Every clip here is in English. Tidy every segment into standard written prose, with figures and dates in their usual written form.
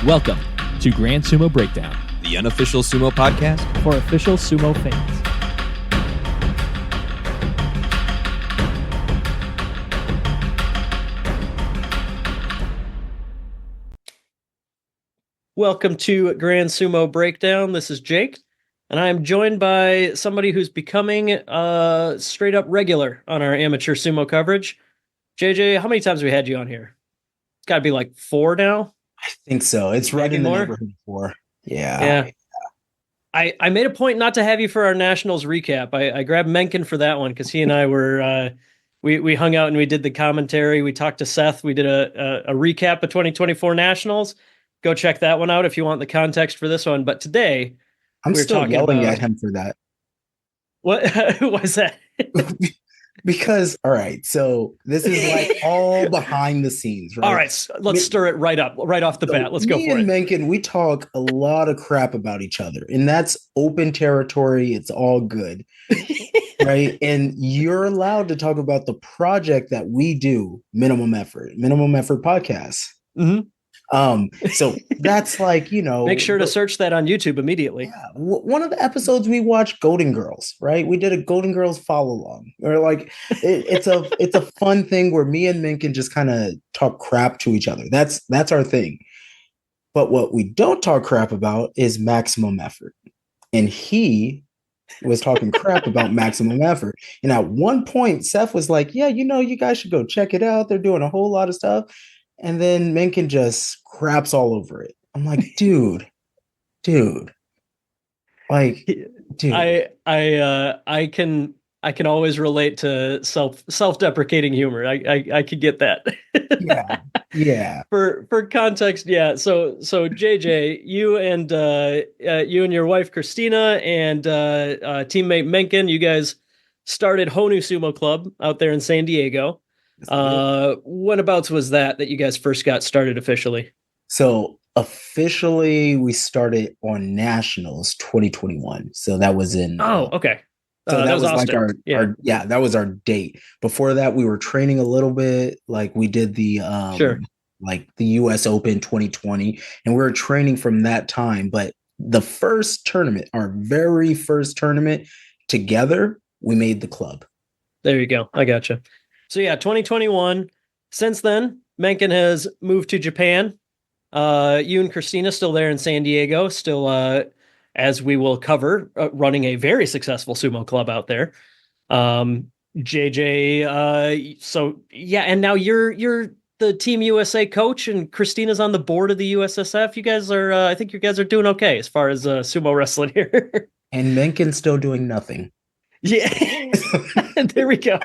Welcome to Grand Sumo Breakdown, the unofficial sumo podcast for official sumo fans. Welcome to Grand Sumo Breakdown. This is Jake, and I'm joined by somebody who's becoming straight up regular on our amateur sumo coverage. JJ, how many times have we had you on here? It's got to be like 4 now. I think so. It's right in the neighborhood 4. Yeah. I made a point not to have you for our Nationals recap. I grabbed Mencken for that one because he and I were we hung out and we did the commentary. We talked to Seth. We did a recap of 2024 Nationals. Go check that one out if you want the context for this one. But today, I'm still yelling at him for that. What was that? Because, all right, so this is like all behind the scenes, right? All right, so let's stir it right off the bat. Let's go for it. Me and Mencken, we talk a lot of crap about each other, and that's open territory. It's all good, right? And you're allowed to talk about the project that we do, Minimum Effort Podcast. Mm-hmm. So that's like, make sure to search that on YouTube immediately. Yeah, one of the episodes we watched Golden Girls, right? We did a Golden Girls follow along, or like it's a fun thing where me and Mencken just kind of talk crap to each other. That's our thing. But what we don't talk crap about is Maximum Effort, and he was talking crap about Maximum Effort. And at one point, Seth was like, "Yeah, you guys should go check it out. They're doing a whole lot of stuff." And then Mencken just craps all over it. I'm like, dude. Like, dude. I can always relate to self-deprecating humor. I could get that. Yeah. For context, yeah. So JJ, you and your wife Christina and teammate Mencken, you guys started Honu Sumo Club out there in San Diego. Whenabouts was that you guys first got started officially? So officially we started on Nationals 2021. So that was in okay. So that was like our that was our date. Before that we were training a little bit, like we did the like the US Open 2020, and we were training from that time. But the first tournament, our very first tournament together, we made the club. There you go. I gotcha. So yeah, 2021. Since then, Mencken has moved to Japan. You and Christina still there in San Diego, still as we will cover, running a very successful sumo club out there. JJ, so yeah, and now you're the Team USA coach, and Christina's on the board of the USSF. You guys are, I think you guys are doing okay as far as sumo wrestling here. And Mencken's still doing nothing. Yeah, there we go.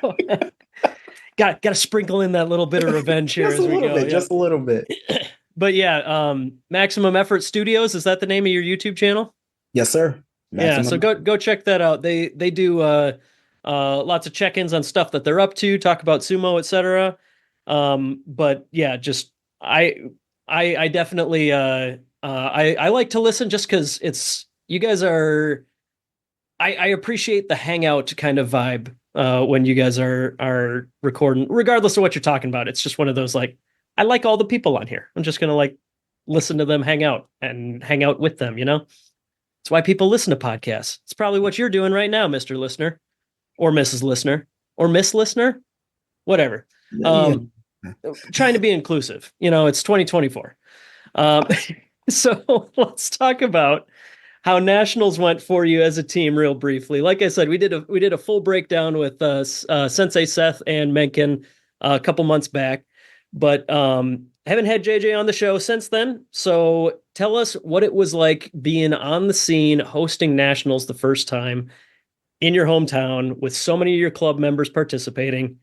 Got to sprinkle in that little bit of revenge here as we go. Just a little bit. But yeah, Maximum Effort Studios, is that the name of your YouTube channel? Yes, sir. Yeah, so go check that out. They do lots of check-ins on stuff that they're up to, talk about sumo, etc. But yeah, just I definitely I like to listen just because it's you guys are. I appreciate the hangout kind of vibe when you guys are recording, regardless of what you're talking about. It's just one of those, like, I like all the people on here. I'm just going to like listen to them hang out and hang out with them, That's why people listen to podcasts. It's probably what you're doing right now, Mr. Listener or Mrs. Listener or Miss Listener, whatever. Trying to be inclusive, it's 2024. So let's talk about how Nationals went for you as a team real briefly. Like I said, we did a full breakdown with Sensei Seth and Mencken a couple months back, but haven't had JJ on the show since then. So tell us what it was like being on the scene, hosting Nationals the first time in your hometown with so many of your club members participating.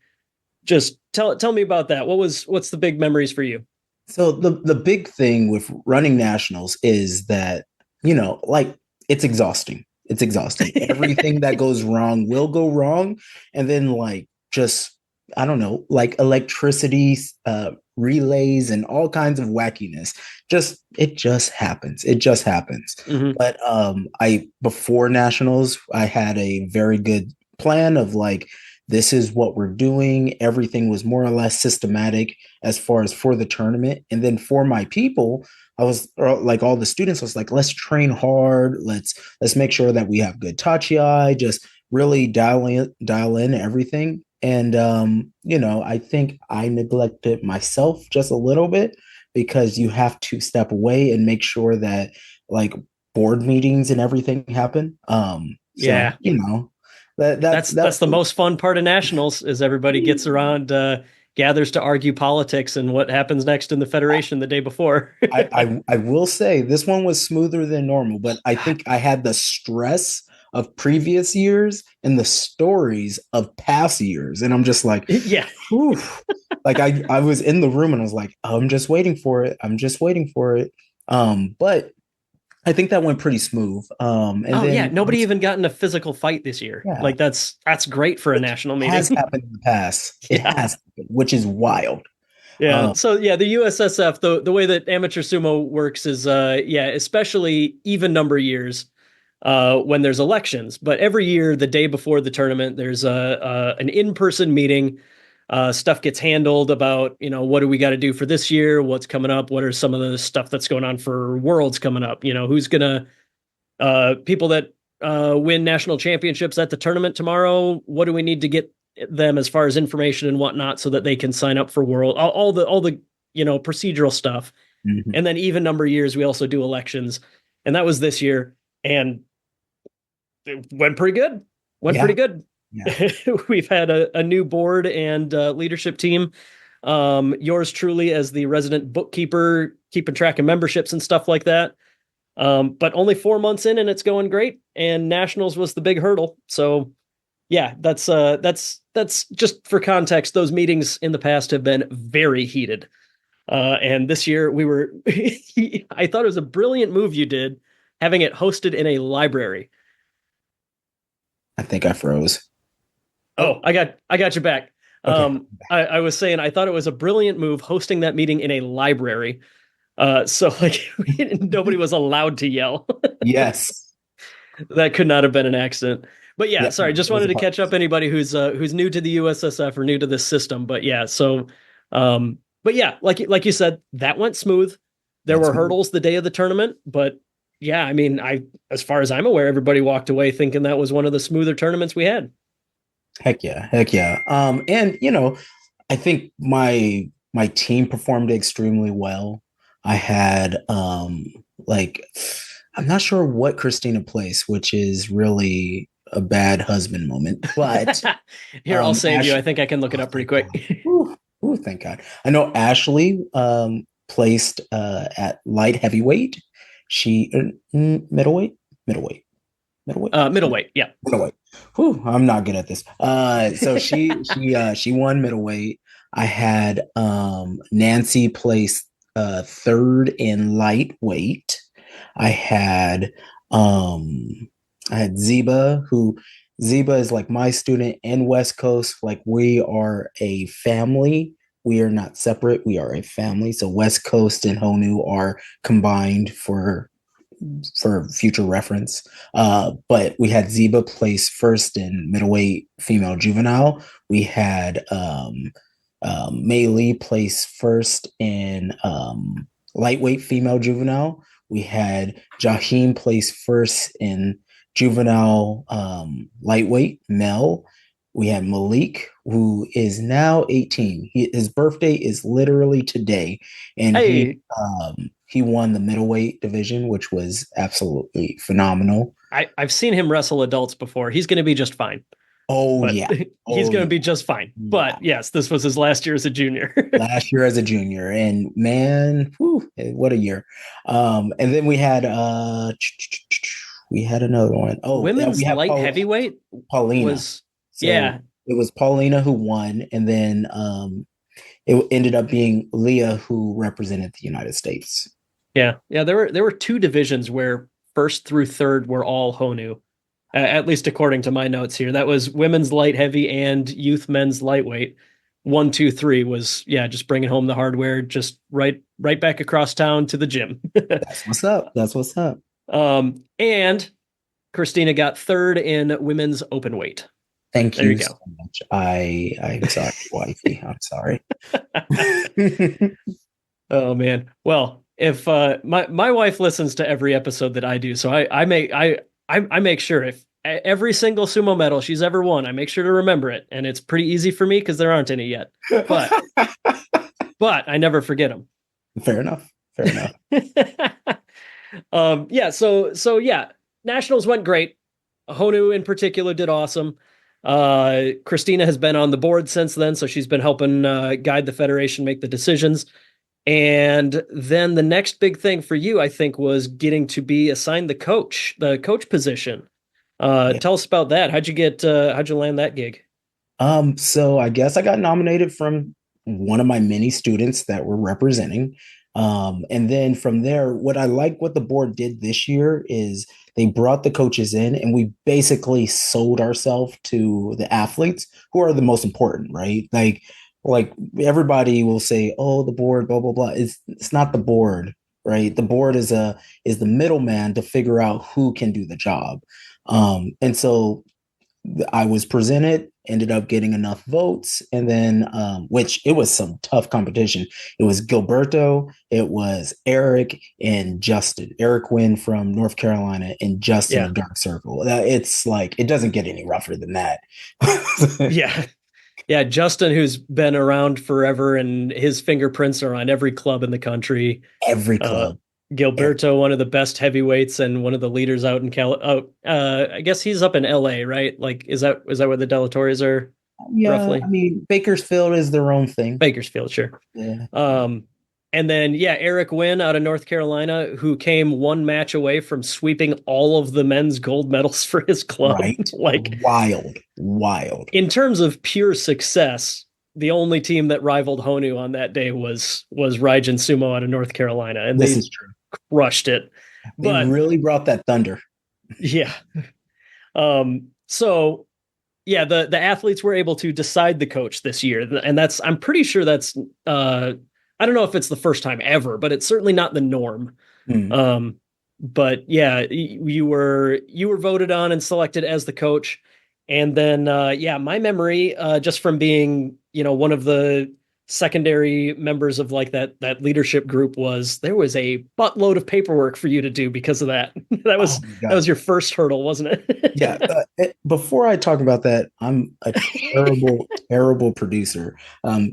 Just tell me about that. What's the big memories for you? So the big thing with running Nationals is that, like, it's exhausting. It's exhausting. Everything that goes wrong will go wrong. And then, like, just, I don't know, like electricity, relays, and all kinds of wackiness. It just happens. Mm-hmm. But before Nationals, I had a very good plan of like, this is what we're doing. Everything was more or less systematic as far as for the tournament. And then for my people, like all the students, I was like, let's train hard. Let's make sure that we have good tachi, just really dial in everything. And I think I neglected myself just a little bit because you have to step away and make sure that like board meetings and everything happen. Yeah. That's the most fun part of nationals is everybody gets around, gathers to argue politics and what happens next in the federation the day before. I will say this one was smoother than normal, but I think I had the stress of previous years and the stories of past years, and I'm just like, yeah. whew. Like I was in the room and I was like, I'm just waiting for it. I'm just waiting for it. But I think that went pretty smooth. And then yeah, nobody even got in a physical fight this year. Yeah. Like that's great for a national meeting. Has happened in the past. It has happened, which is wild. Yeah. So yeah, the USSF, the way that amateur sumo works is especially even number years when there's elections. But every year, the day before the tournament, there's an in-person meeting. Stuff gets handled about, what do we got to do for this year? What's coming up? What are some of the stuff that's going on for Worlds coming up? Who's gonna people that win national championships at the tournament tomorrow? What do we need to get them as far as information and whatnot so that they can sign up for World? All the procedural stuff. Mm-hmm. And then even number years, we also do elections, and that was this year, and it went pretty good. Pretty good. Yeah. We've had a new board and leadership team. Yours truly as the resident bookkeeper, keeping track of memberships and stuff like that. But only 4 months in and it's going great. And nationals was the big hurdle. So yeah, that's just for context. Those meetings in the past have been very heated. And this year we were, I thought it was a brilliant move you did having it hosted in a library. I think I froze. Oh, I got you back. Okay. I was saying I thought it was a brilliant move hosting that meeting in a library. So like nobody was allowed to yell. Yes. That could not have been an accident. But yeah, sorry, just wanted to catch up anybody who's new to the USSF or new to this system. But yeah, so but yeah, like you said, that went smooth. There were hurdles the day of the tournament, but yeah, I mean, as far as I'm aware, everybody walked away thinking that was one of the smoother tournaments we had. Heck yeah. And I think my team performed extremely well. I had I'm not sure what Christina placed, which is really a bad husband moment. But here, I'll save you. I think I can look it up pretty quick. Ooh, thank God. I know Ashley placed at light heavyweight. She middleweight. Yeah. Middleweight. Whew, I'm not good at this. So she won middleweight. I had Nancy place third in lightweight. I had Zeba, Zeba is like my student in West Coast. Like we are a family. We are not separate. We are a family. So West Coast and Honu are combined for future reference. But we had Zeba place first in middleweight female juvenile. We had Mei Lee place first in lightweight female juvenile. We had Jahim place first in juvenile lightweight male. We had Malik, who is now 18. His birthday is literally today, and he won the middleweight division, which was absolutely phenomenal. I've seen him wrestle adults before. He's going to be just fine. He's going to be just fine. Yeah. But yes, this was his last year as a junior. Last year as a junior, and man, what a year! And then we had another one. Oh, women's light heavyweight. Paulina. It was Paulina who won, and then it ended up being Leah who represented the United States. Yeah. There were two divisions where first through third were all Honu, at least according to my notes here. That was women's light heavy and youth men's lightweight. 1, 2, 3 was just bringing home the hardware, just right back across town to the gym. That's what's up. And Christina got third in women's open weight. Thank you so much. I'm sorry, wifey. I'm sorry. Oh man. Well, if my wife listens to every episode that I do, so I make sure if every single sumo medal she's ever won, I make sure to remember it, and it's pretty easy for me because there aren't any yet. But I never forget them. Fair enough. Fair enough. Yeah. So yeah, nationals went great. Honu in particular did awesome. Christina has been on the board since then, so she's been helping guide the federation make the decisions. And then the next big thing for you, I think, was getting to be assigned the coach position. Tell us about that. How'd you land that gig? So I guess I got nominated from one of my many students that were representing. And then from there, what the board did this year is they brought the coaches in and we basically sold ourselves to the athletes who are the most important, right? Like everybody will say, oh, the board, blah, blah, blah. It's not the board, right? The board is the middleman to figure out who can do the job. And so I was presented, ended up getting enough votes, and then which it was some tough competition. It was Gilberto, it was Eric and Justin. Eric Wynn from North Carolina and Justin of Dark Circle. It's like it doesn't get any rougher than that. Yeah. Yeah, Justin, who's been around forever, and his fingerprints are on every club in the country. Every club. Gilberto, one of the best heavyweights and one of the leaders out in I guess he's up in LA, right? Like, is that where the Delatores are? Yeah, roughly? I mean, Bakersfield is their own thing. Bakersfield, sure. Yeah. And then, Eric Wynn out of North Carolina, who came one match away from sweeping all of the men's gold medals for his club. Right. Like wild. In terms of pure success, the only team that rivaled Honu on that day was Raijin Sumo out of North Carolina, and this is true. Crushed it. They really brought that thunder. Yeah. So yeah, the athletes were able to decide the coach this year, and I'm pretty sure that's I don't know if it's the first time ever, but it's certainly not the norm. But yeah, you were voted on and selected as the coach. And then, my memory, just from being, one of the secondary members of like that leadership group, was there was a buttload of paperwork for you to do because of that. That was your first hurdle, wasn't it? Yeah. Before I talk about that, I'm a terrible producer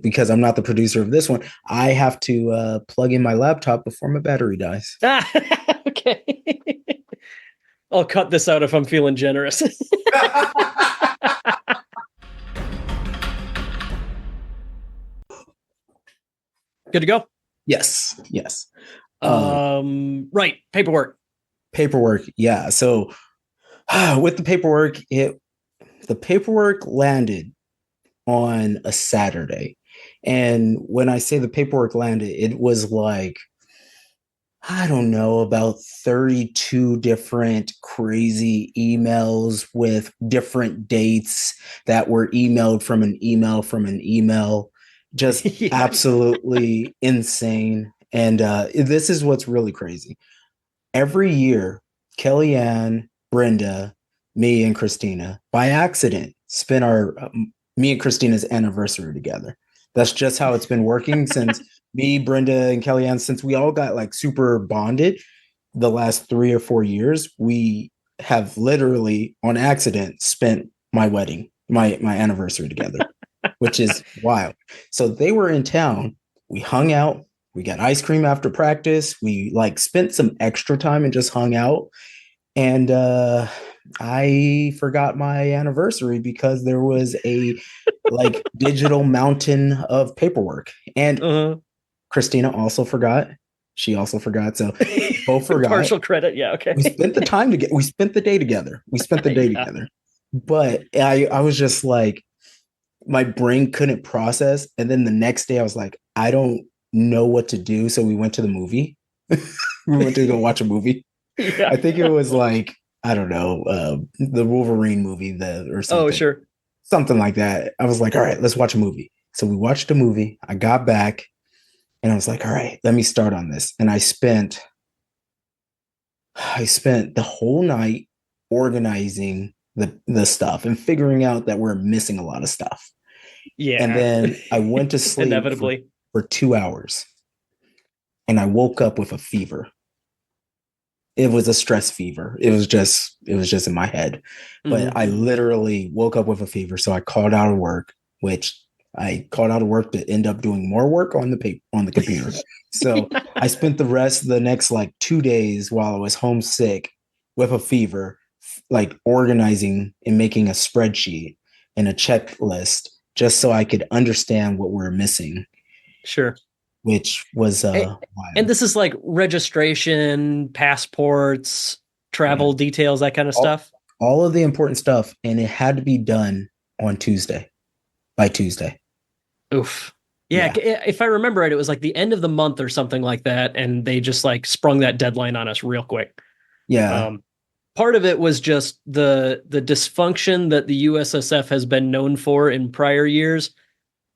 because I'm not the producer of this one. I have to plug in my laptop before my battery dies. Okay. I'll cut this out if I'm feeling generous. Good to go? Yes. Right. Paperwork. Yeah. So with the paperwork, the paperwork landed on a Saturday. And when I say the paperwork landed, it was like, I don't know, about 32 different crazy emails with different dates that were emailed from an email. Just absolutely insane. And this is what's really crazy. Every year, Kellyanne, Brenda, me, and Christina, by accident, spend me and Christina's anniversary together. That's just how it's been working since me, Brenda, and Kellyanne, since we all got like super bonded the last 3 or 4 years. We have literally on accident spent my wedding, my anniversary together. Which is wild. So they were in town. We hung out. We got ice cream after practice. We like spent some extra time and just hung out. And I forgot my anniversary because there was a like digital mountain of paperwork. And Christina also forgot. She also forgot. So both forgot. Partial credit. Yeah. Okay. We spent the time together. We spent the day together. Together. But I was just like, my brain couldn't process. And then the next day I was like, I don't know what to do. So we went to the movie. We went to go watch a movie. Yeah. I think it was like, I don't know, the Wolverine movie or something. Oh, sure. Something like that. I was like, all right, let's watch a movie. So we watched a movie. I got back and I was like, all right, let me start on this. And I spent the whole night organizing the stuff and figuring out that we're missing a lot of stuff. Yeah. And then I went to sleep inevitably for 2 hours. and I woke up with a fever. It was a stress fever. It was just in my head. But I literally woke up with a fever. So I called out of work, which I called out of work to end up doing more work on the computer. So I spent the rest of the next like 2 days while I was homesick with a fever, like organizing and making a spreadsheet and a checklist just so I could understand what we're missing, Sure. which was And wild. this is like registration, passports, travel Yeah. details, that kind of all, stuff. all of the important stuff, and it had to be done on Tuesday, by Tuesday. Oof. Yeah, Yeah. if I remember right, it was like the end of the month or something like that, and they just like sprung that deadline on us real quick. Yeah. Um, Part of it was just the dysfunction that the USSF has been known for in prior years.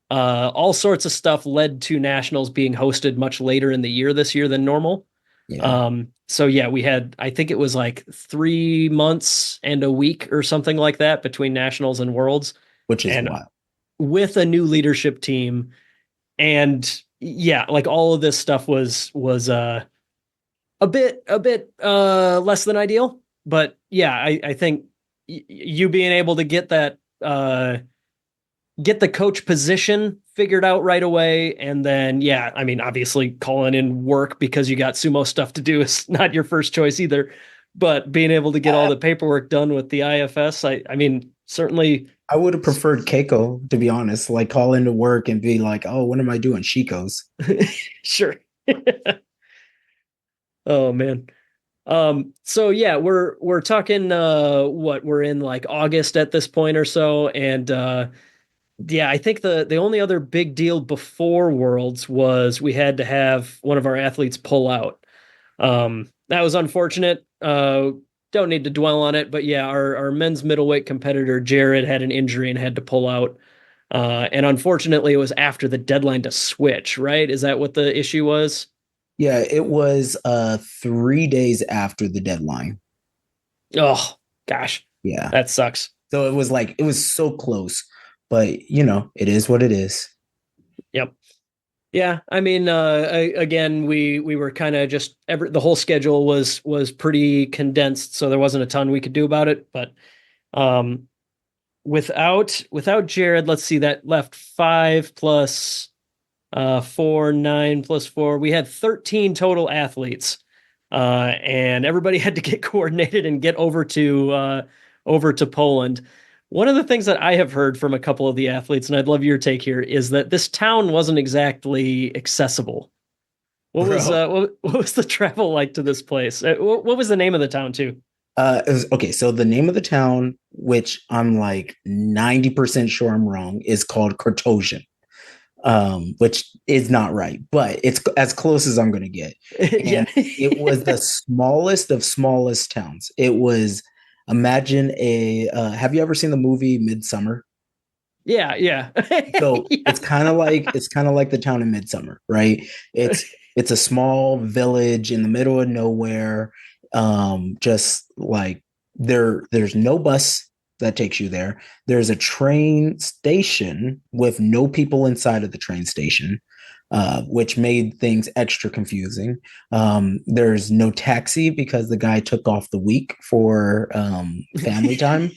All sorts of stuff led to nationals being hosted much later in the year this year than normal. Yeah. So yeah, we had, I think it was like 3 months and a week or something like that between nationals and worlds, Which is and wild. with a new leadership team. And yeah, like all of this stuff was a bit less than ideal. But yeah, I think you being able to get the coach position figured out right away, and then yeah, I mean obviously calling in work because you got sumo stuff to do is not your first choice either, but being able to get all the paperwork done with the IFS, I mean certainly. I would have preferred Keiko, to be honest, like call into work and be like, oh, what am I doing? Chico's. Sure. Oh man. So yeah, we're talking what, we're in like August at this point or so, and yeah, I think the only other big deal before Worlds was we had to have one of our athletes pull out. That was unfortunate. Don't need to dwell on it, but yeah, our men's middleweight competitor Jared had an injury and had to pull out. And unfortunately, it was after the deadline to switch. Right? Is that what the issue was? Yeah, it was 3 days after the deadline. Oh gosh, Yeah. that sucks. So it was like it was so close, but it is what it is. Yep. Yeah, I mean, again, we were kind of just the whole schedule was pretty condensed, so there wasn't a ton we could do about it. But um, without Jared, let's see, that left 5 plus 4, 9 plus 4. We had 13 total athletes, and everybody had to get coordinated and get over to Poland. One of the things that I have heard from a couple of the athletes, and I'd love your take here, is that this town wasn't exactly accessible. Bro. What was the travel like to this place? What was the name of the town too? Okay, so the name of the town, which I'm like 90% sure I'm wrong, is called Kartosian, which is not right, but it's as close as I'm gonna get. Yeah. And it was the smallest of smallest towns. It was, imagine have you ever seen the movie Midsummer? Yeah, yeah. So Yeah. it's kind of like the town in Midsummer, right? It's a small village in the middle of nowhere. Just like there's no bus that takes you there. There's a train station with no people inside of the train station, which made things extra confusing. There's no taxi because the guy took off the week for family time.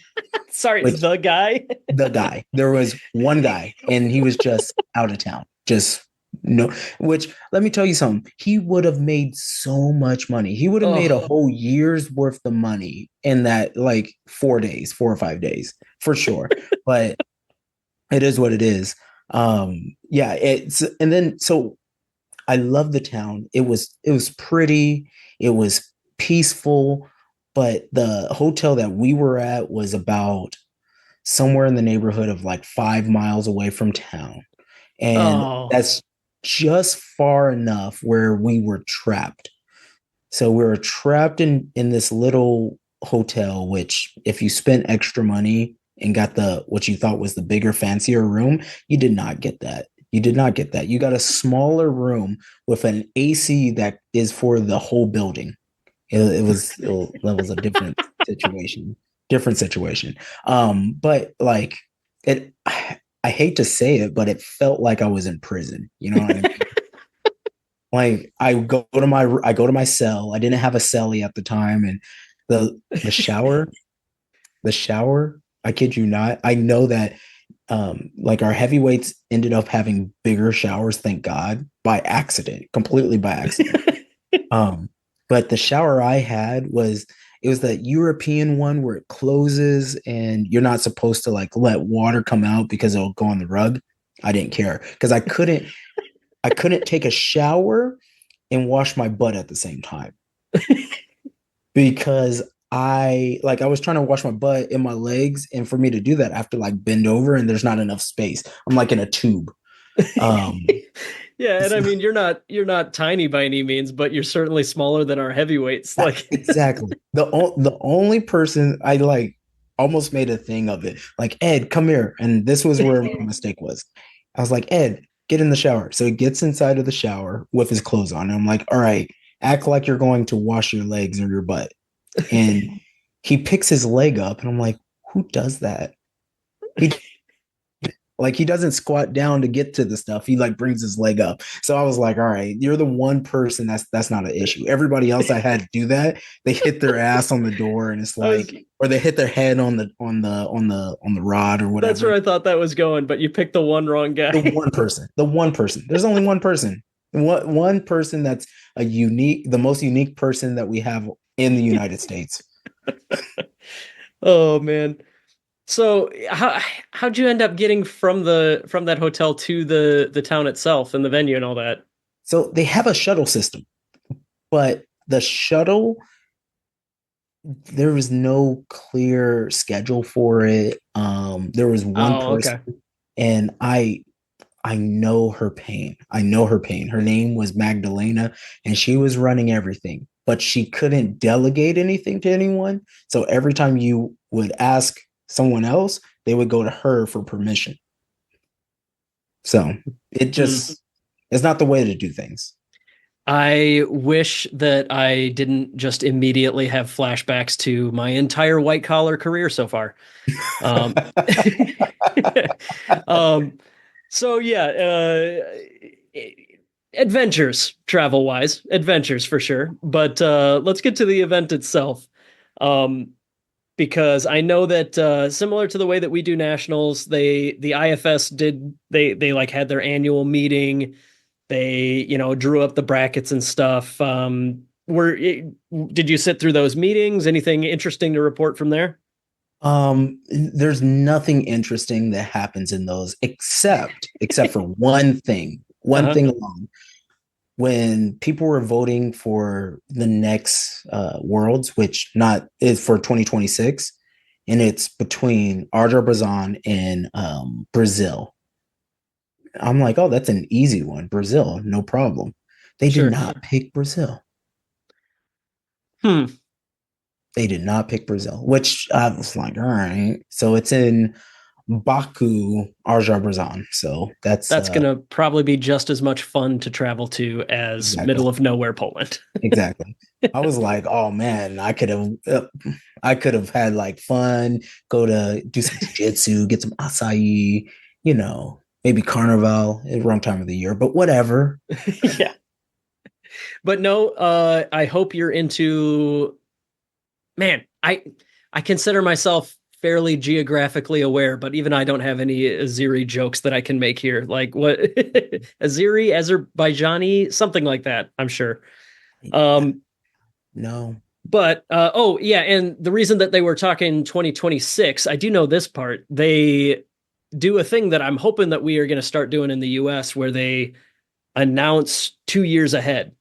Sorry, Which the guy. the guy. There was one guy, and he was just out of town. Just no. Which let me tell you something. He would have made so much money. He would have made a Oh, whole year's worth of money in that like 4 days, 4 or 5 days for sure. But it is what it is. Yeah. And then so I love the town. It was pretty. It was peaceful. But the hotel that we were at was about somewhere in the neighborhood of like 5 miles away from town. And oh, that's just far enough where we were trapped. So we were trapped in this little hotel, which if you spent extra money and got the what you thought was the bigger, fancier room, you did not get that. You did not get that. You got a smaller room with an AC that is for the whole building. That was a different situation. Different situation. But like it I hate to say it, but it felt like I was in prison. You know what I mean? Like I go to my cell. I didn't have a cellie at the time, and the shower, the shower. I kid you not. I know that like our heavyweights ended up having bigger showers, thank God, by accident, completely by accident. Um, but the shower I had was it was that European one where it closes and you're not supposed to like let water come out because it'll go on the rug. I didn't care because I couldn't take a shower and wash my butt at the same time because I was trying to wash my butt in my legs, and for me to do that, I have to like bend over, and there's not enough space. I'm like in a tube. Um, Yeah, and I mean you're not tiny by any means, but you're certainly smaller than our heavyweights. Like exactly. The only person I like almost made a thing of it. Like, Ed, come here. And this was where my mistake was. I was like, Ed, get in the shower. So he gets inside of the shower with his clothes on. And I'm like, all right, act like you're going to wash your legs or your butt. And he picks his leg up, and I'm like, who does that? He like he doesn't squat down to get to the stuff. He like brings his leg up. So I was like, all right, you're the one person that's not an issue. Everybody else I had to do that, they hit their ass on the door, and it's I was, like, or they hit their head on the rod or whatever. that's where I thought that was going, but you picked the one wrong guy. The one person. The one person. There's only one person. One person that's the most unique person that we have in the United States. Oh man. So how'd you end up getting from that hotel to the town itself and the venue and all that? So they have a shuttle system, but the shuttle there was no clear schedule for it. There was one Oh, person, okay. and I know her pain. I know her pain. Her name was Magdalena, and she was running everything, but she couldn't delegate anything to anyone. So every time you would ask someone else, they would go to her for permission. So it Hmm. just it's not the way to do things. I wish that I didn't just immediately have flashbacks to my entire white collar career so far. Um, um, so yeah, adventures, travel wise, adventures for sure. But let's get to the event itself. Um, because I know that similar to the way that we do nationals, the IFS they like had their annual meeting. They drew up the brackets and stuff. Did you sit through those meetings? Anything interesting to report from there? There's nothing interesting that happens in those except for one thing. One Uh-huh. thing alone. When people were voting for the next worlds, which not is for 2026, and it's between Azerbaijan and Brazil. I'm like, oh, that's an easy one. Brazil, no problem. They did Sure. not pick Brazil. Hmm. They did not pick Brazil, which I was like, all right. So it's in Baku, Azerbaijan. So that's That's gonna probably be just as much fun to travel to as exactly middle of nowhere Poland. exactly. I was like, oh man, I could have had like fun, go to do some jujitsu, get some acai, maybe carnival at the wrong time of the year, but whatever. Yeah. But no, I hope you're into man, I consider myself fairly geographically aware, but even I don't have any Azeri jokes that I can make here. Like what Azeri, Azerbaijani, something like that, I'm sure. Um, No. but oh yeah, and the reason that they were talking 2026, I do know this part. They do a thing that I'm hoping that we are going to start doing in the US where they announce 2 years ahead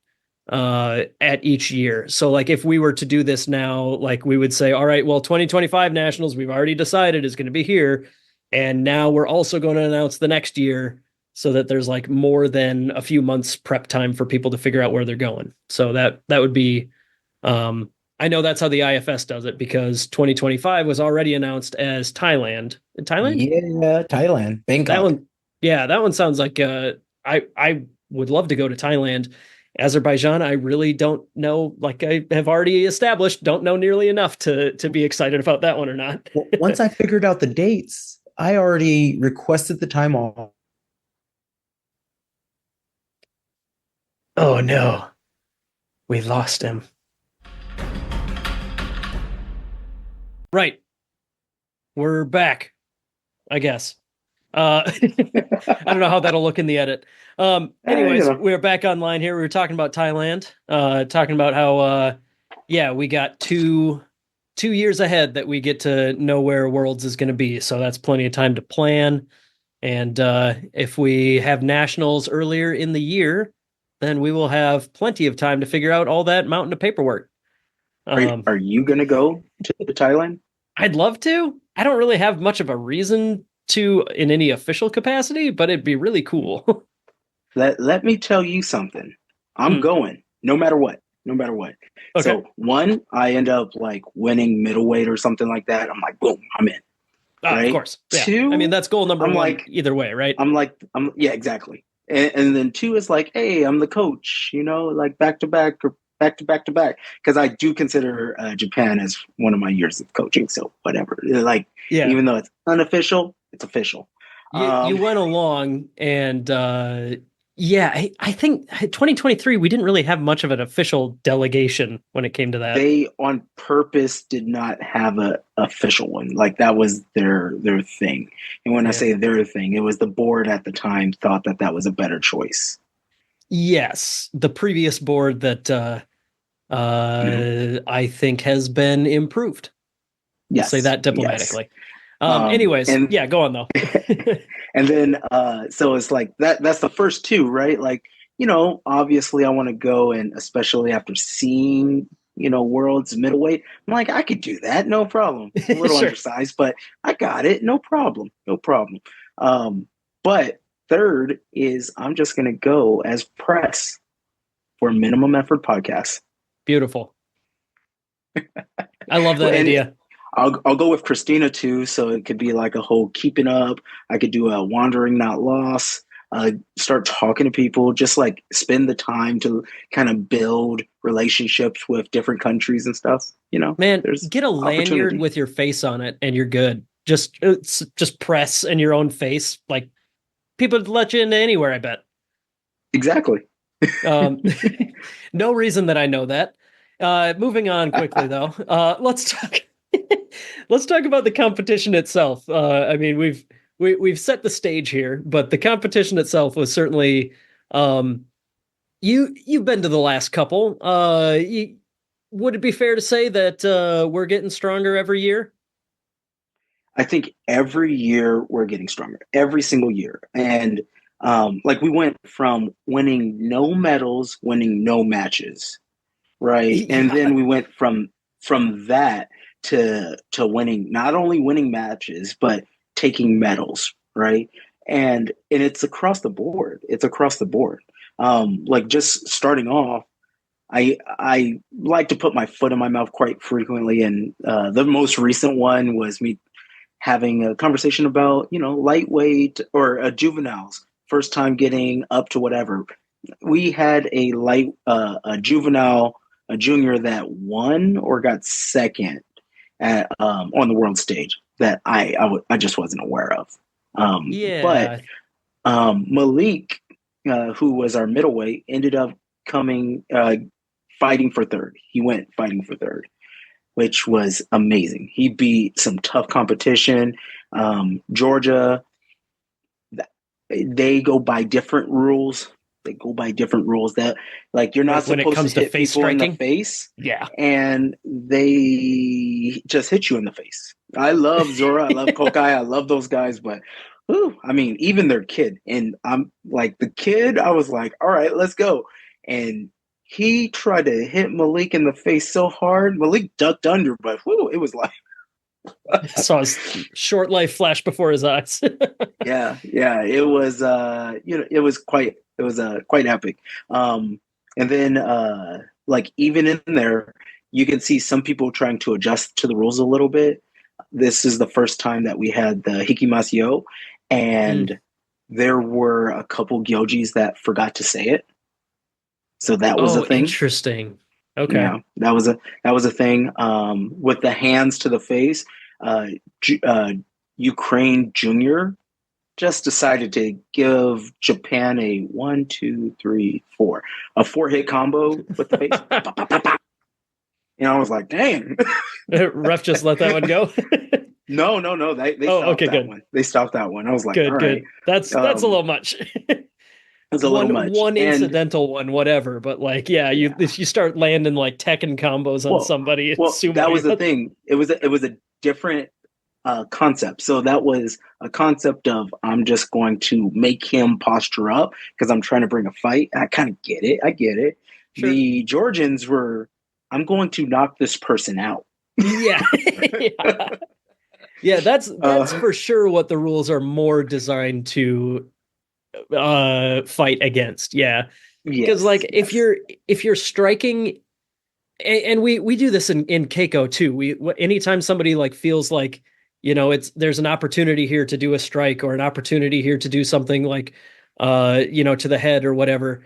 at each year. So like if we were to do this now, like we would say, all right, well, 2025 nationals, we've already decided is going to be here. And now we're also going to announce the next year so that there's like more than a few months prep time for people to figure out where they're going. So that would be, I know that's how the IFS does it because 2025 was already announced as Thailand. Thailand? Yeah, Thailand, That Bangkok. one, yeah, that one sounds like I would love to go to Thailand. Azerbaijan, I really don't know. Like I have already established, don't know nearly enough to be excited about that one or not. Well, once I figured out the dates, I already requested the time off. Oh no, we lost him. Right. We're back, I guess. I don't know how that'll look in the edit. Anyways, we're back online here. We were talking about Thailand, talking about how, yeah, we got two years ahead that we get to know where Worlds is going to be. So that's plenty of time to plan. And if we have nationals earlier in the year, then we will have plenty of time to figure out all that mountain of paperwork. Are you going to go to Thailand? I'd love to. I don't really have much of a reason to in any official capacity, but it'd be really cool. Let me tell you something. I'm going no matter what. No matter what. Okay. So one, I end up like winning middleweight or something like that. I'm like, boom, I'm in. Right? Of course. Yeah. Two, I mean, that's goal number I'm one like, either way, right? Yeah, exactly. And then two is like, hey, I'm the coach, like back to back or back to back to back. Because I do consider Japan as one of my years of coaching. So whatever. Like, Yeah. even though it's unofficial, it's official. You went along and yeah, I think 2023 we didn't really have much of an official delegation when it came to that. They on purpose did not have a official one. Like that was their thing. And when I say their thing, it was the board at the time thought that was a better choice. Yes, the previous board that I think has been improved. Yes. Say that diplomatically. Yes. Anyways, yeah, go on though. And then so it's like that's the first two, right? Like, obviously I want to go, and especially after seeing, World's middleweight, I'm like, I could do that, no problem. A little Sure. undersized, but I got it, no problem. But third is I'm just gonna go as press for Minimum Effort Podcast. Beautiful. I love that idea. I'll go with Christina too, so it could be like a whole keeping up. I could do a wandering not loss. Start talking to people, just like spend the time to kind of build relationships with different countries and stuff. Man, get a lanyard with your face on it, and you're good. Just press and your own face. Like people would let you into anywhere. I bet. Exactly. No reason that I know that. Moving on quickly though. Let's talk. Let's talk about the competition itself. I mean, we've set the stage here, but the competition itself was certainly. You've been to the last couple. Would it be fair to say that we're getting stronger every year? I think every year we're getting stronger. Every single year, and like we went from winning no medals, winning no matches, right? And then we went from that to winning, not only winning matches, but taking medals, right? And it's across the board. Like just starting off, I like to put my foot in my mouth quite frequently. And the most recent one was me having a conversation about, lightweight or juveniles, first time getting up to whatever. We had a juvenile, a junior that won or got second on the world stage that I just wasn't aware of. But Malik, who was our middleweight, ended up fighting for third. He went fighting for third, which was amazing. He beat some tough competition. Georgia, they go by different rules. That like you're not supposed to hit people in the face. Yeah. And they just hit you in the face. I love Zora. I love Kokai. I love those guys, but I mean, even their kid. And I'm like the kid, I was like, all right, let's go. And he tried to hit Malik in the face so hard. Malik ducked under, but it was like saw his short life flash before his eyes. yeah. It was it was quite epic. And then like even in there, you can see some people trying to adjust to the rules a little bit. This is the first time that we had the Hikimasyo, and there were a couple Gyojis that forgot to say it. So that was a thing. Interesting. Okay. Yeah, that was a thing. With the hands to the face, Ukraine Junior just decided to give Japan a 1, 2, 3, 4, a 4-hit combo with the face. Pa, pa, pa, pa. And I was like, dang. Ref just let that one go. No. They stopped okay, that good. one. They stopped that one. I was like, Good, all right. good. That's a little much. It's a little much. One And incidental one, whatever. But like, if you start landing like Tekken combos on somebody, it's sumo. That was the thing. It was a different concept. So that was a concept of I'm just going to make him posture up because I'm trying to bring a fight. I kind of get it. I get it. Sure. The Georgians were, I'm going to knock this person out. Yeah. Yeah, that's for sure what the rules are more designed to fight against. Yeah. Because if you're striking, and we do this in Keiko too. Anytime somebody like feels like, there's an opportunity here to do a strike or an opportunity here to do something like to the head or whatever,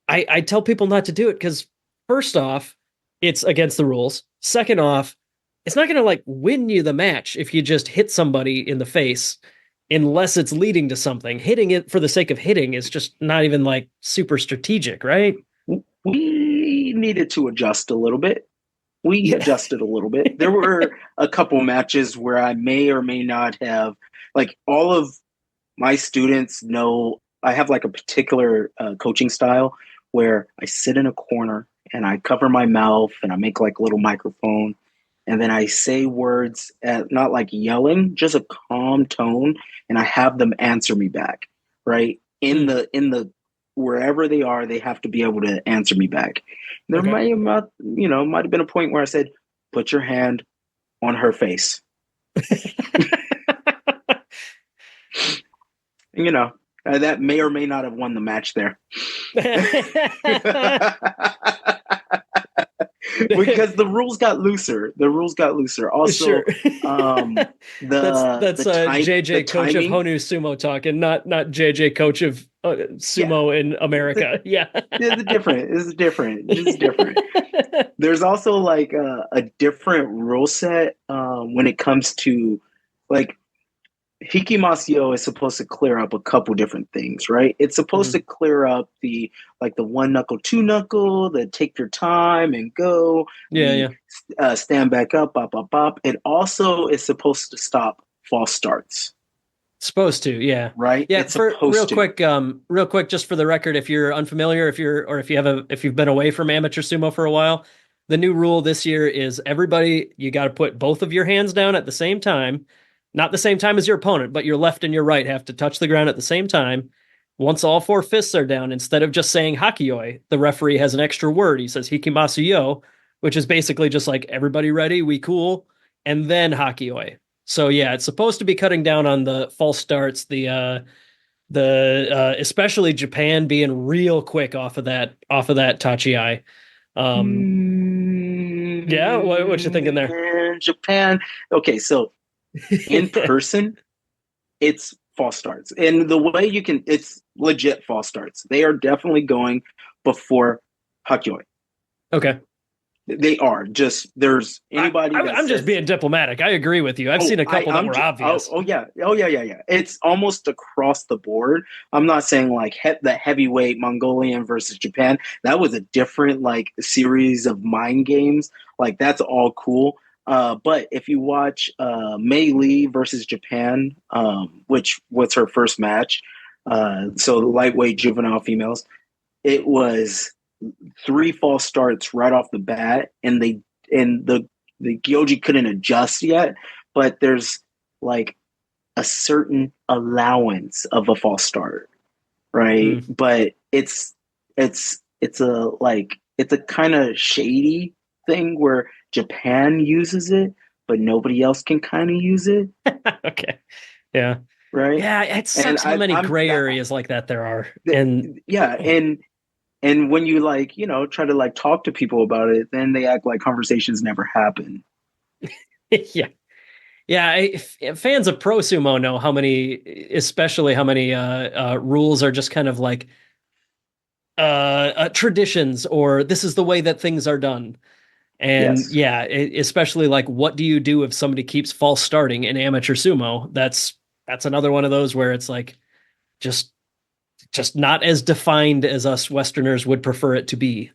I tell people not to do it because first off, it's against the rules. Second off, it's not going to like win you the match if you just hit somebody in the face unless it's leading to something. Hitting it for the sake of hitting is just not even like super strategic, right? We needed to adjust a little bit. We adjusted a little bit. There were a couple matches where I may or may not have, like all of my students know I have like a particular coaching style where I sit in a corner and I cover my mouth and I make like a little microphone. And then I say words, not like yelling, just a calm tone, and I have them answer me back, right? In the wherever they are, they have to be able to answer me back. There might have been a point where I said, "Put your hand on her face." That may or may not have won the match there. Because the rules got looser. Also, sure. that's JJ coach of Honu sumo talk, and not JJ coach of sumo in America. It's different. There's also like a different rule set when it comes to like Hikimasyo is supposed to clear up a couple different things, right? It's supposed to clear up the one knuckle, two knuckle, the take your time and go. Stand back up, bop. It also is supposed to stop false starts. Supposed to, yeah. Right? Yeah, it's real quick, just for the record, if you're unfamiliar, if you've been away from amateur sumo for a while, the new rule this year is you got to put both of your hands down at the same time. Not the same time as your opponent, but your left and your right have to touch the ground at the same time. Once all four fists are down, instead of just saying hakioi, the referee has an extra word. He says hikimasu yo, which is basically just like, everybody ready, we cool, and then hakioi. So yeah, it's supposed to be cutting down on the false starts, the especially Japan being real quick off of that tachi-ai. Yeah, what you thinking there? Japan. Okay, so in person, it's false starts. And the way it's legit false starts. They are definitely going before hakioi. Okay. They are just, there's anybody. I'm just being diplomatic. I agree with you. I've seen a couple that were obvious. Oh yeah. It's almost across the board. I'm not saying like the heavyweight Mongolian versus Japan. That was a different like series of mind games. Like that's all cool. But if you watch Mei Lee versus Japan, which was her first match, so the lightweight juvenile females, it was 3 false starts right off the bat, and the Gyoji couldn't adjust yet, but there's like a certain allowance of a false start, right? But it's a kind of shady thing where Japan uses it, but nobody else can kind of use it. Okay. Yeah. Right. Yeah. It sucks how many gray areas like that there are. And when you try to like talk to people about it, then they act like conversations never happen. Yeah. Yeah. Fans of pro sumo know especially how many rules are just kind of like traditions, or this is the way that things are done. And especially like, what do you do if somebody keeps false starting in amateur sumo? That's that's another one of those where it's like just not as defined as us Westerners would prefer it to be.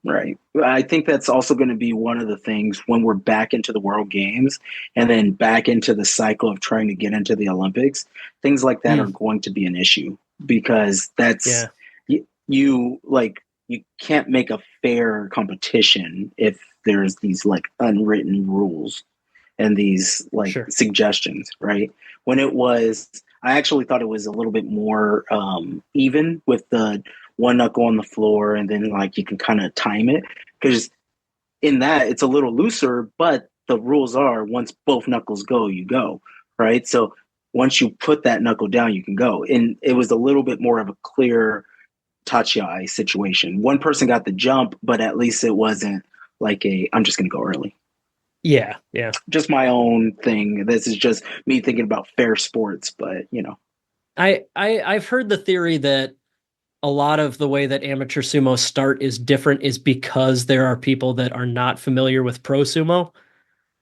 Right. I think that's also going to be one of the things when we're back into the World Games and then back into the cycle of trying to get into the Olympics. Things like that are going to be an issue because that's you can't make a fair competition if there's these like unwritten rules and these like suggestions, right? When it was, I actually thought it was a little bit more even with the one knuckle on the floor, and then like you can kind of time it because in that it's a little looser, but the rules are once both knuckles go, you go, right? So once you put that knuckle down, you can go. And it was a little bit more of a clear tachi situation. One person got the jump, but at least it wasn't like I'm just going to go early. Yeah, yeah. Just my own thing. This is just me thinking about fair sports, but you know. I've heard the theory that a lot of the way that amateur sumo start is different is because there are people that are not familiar with pro sumo.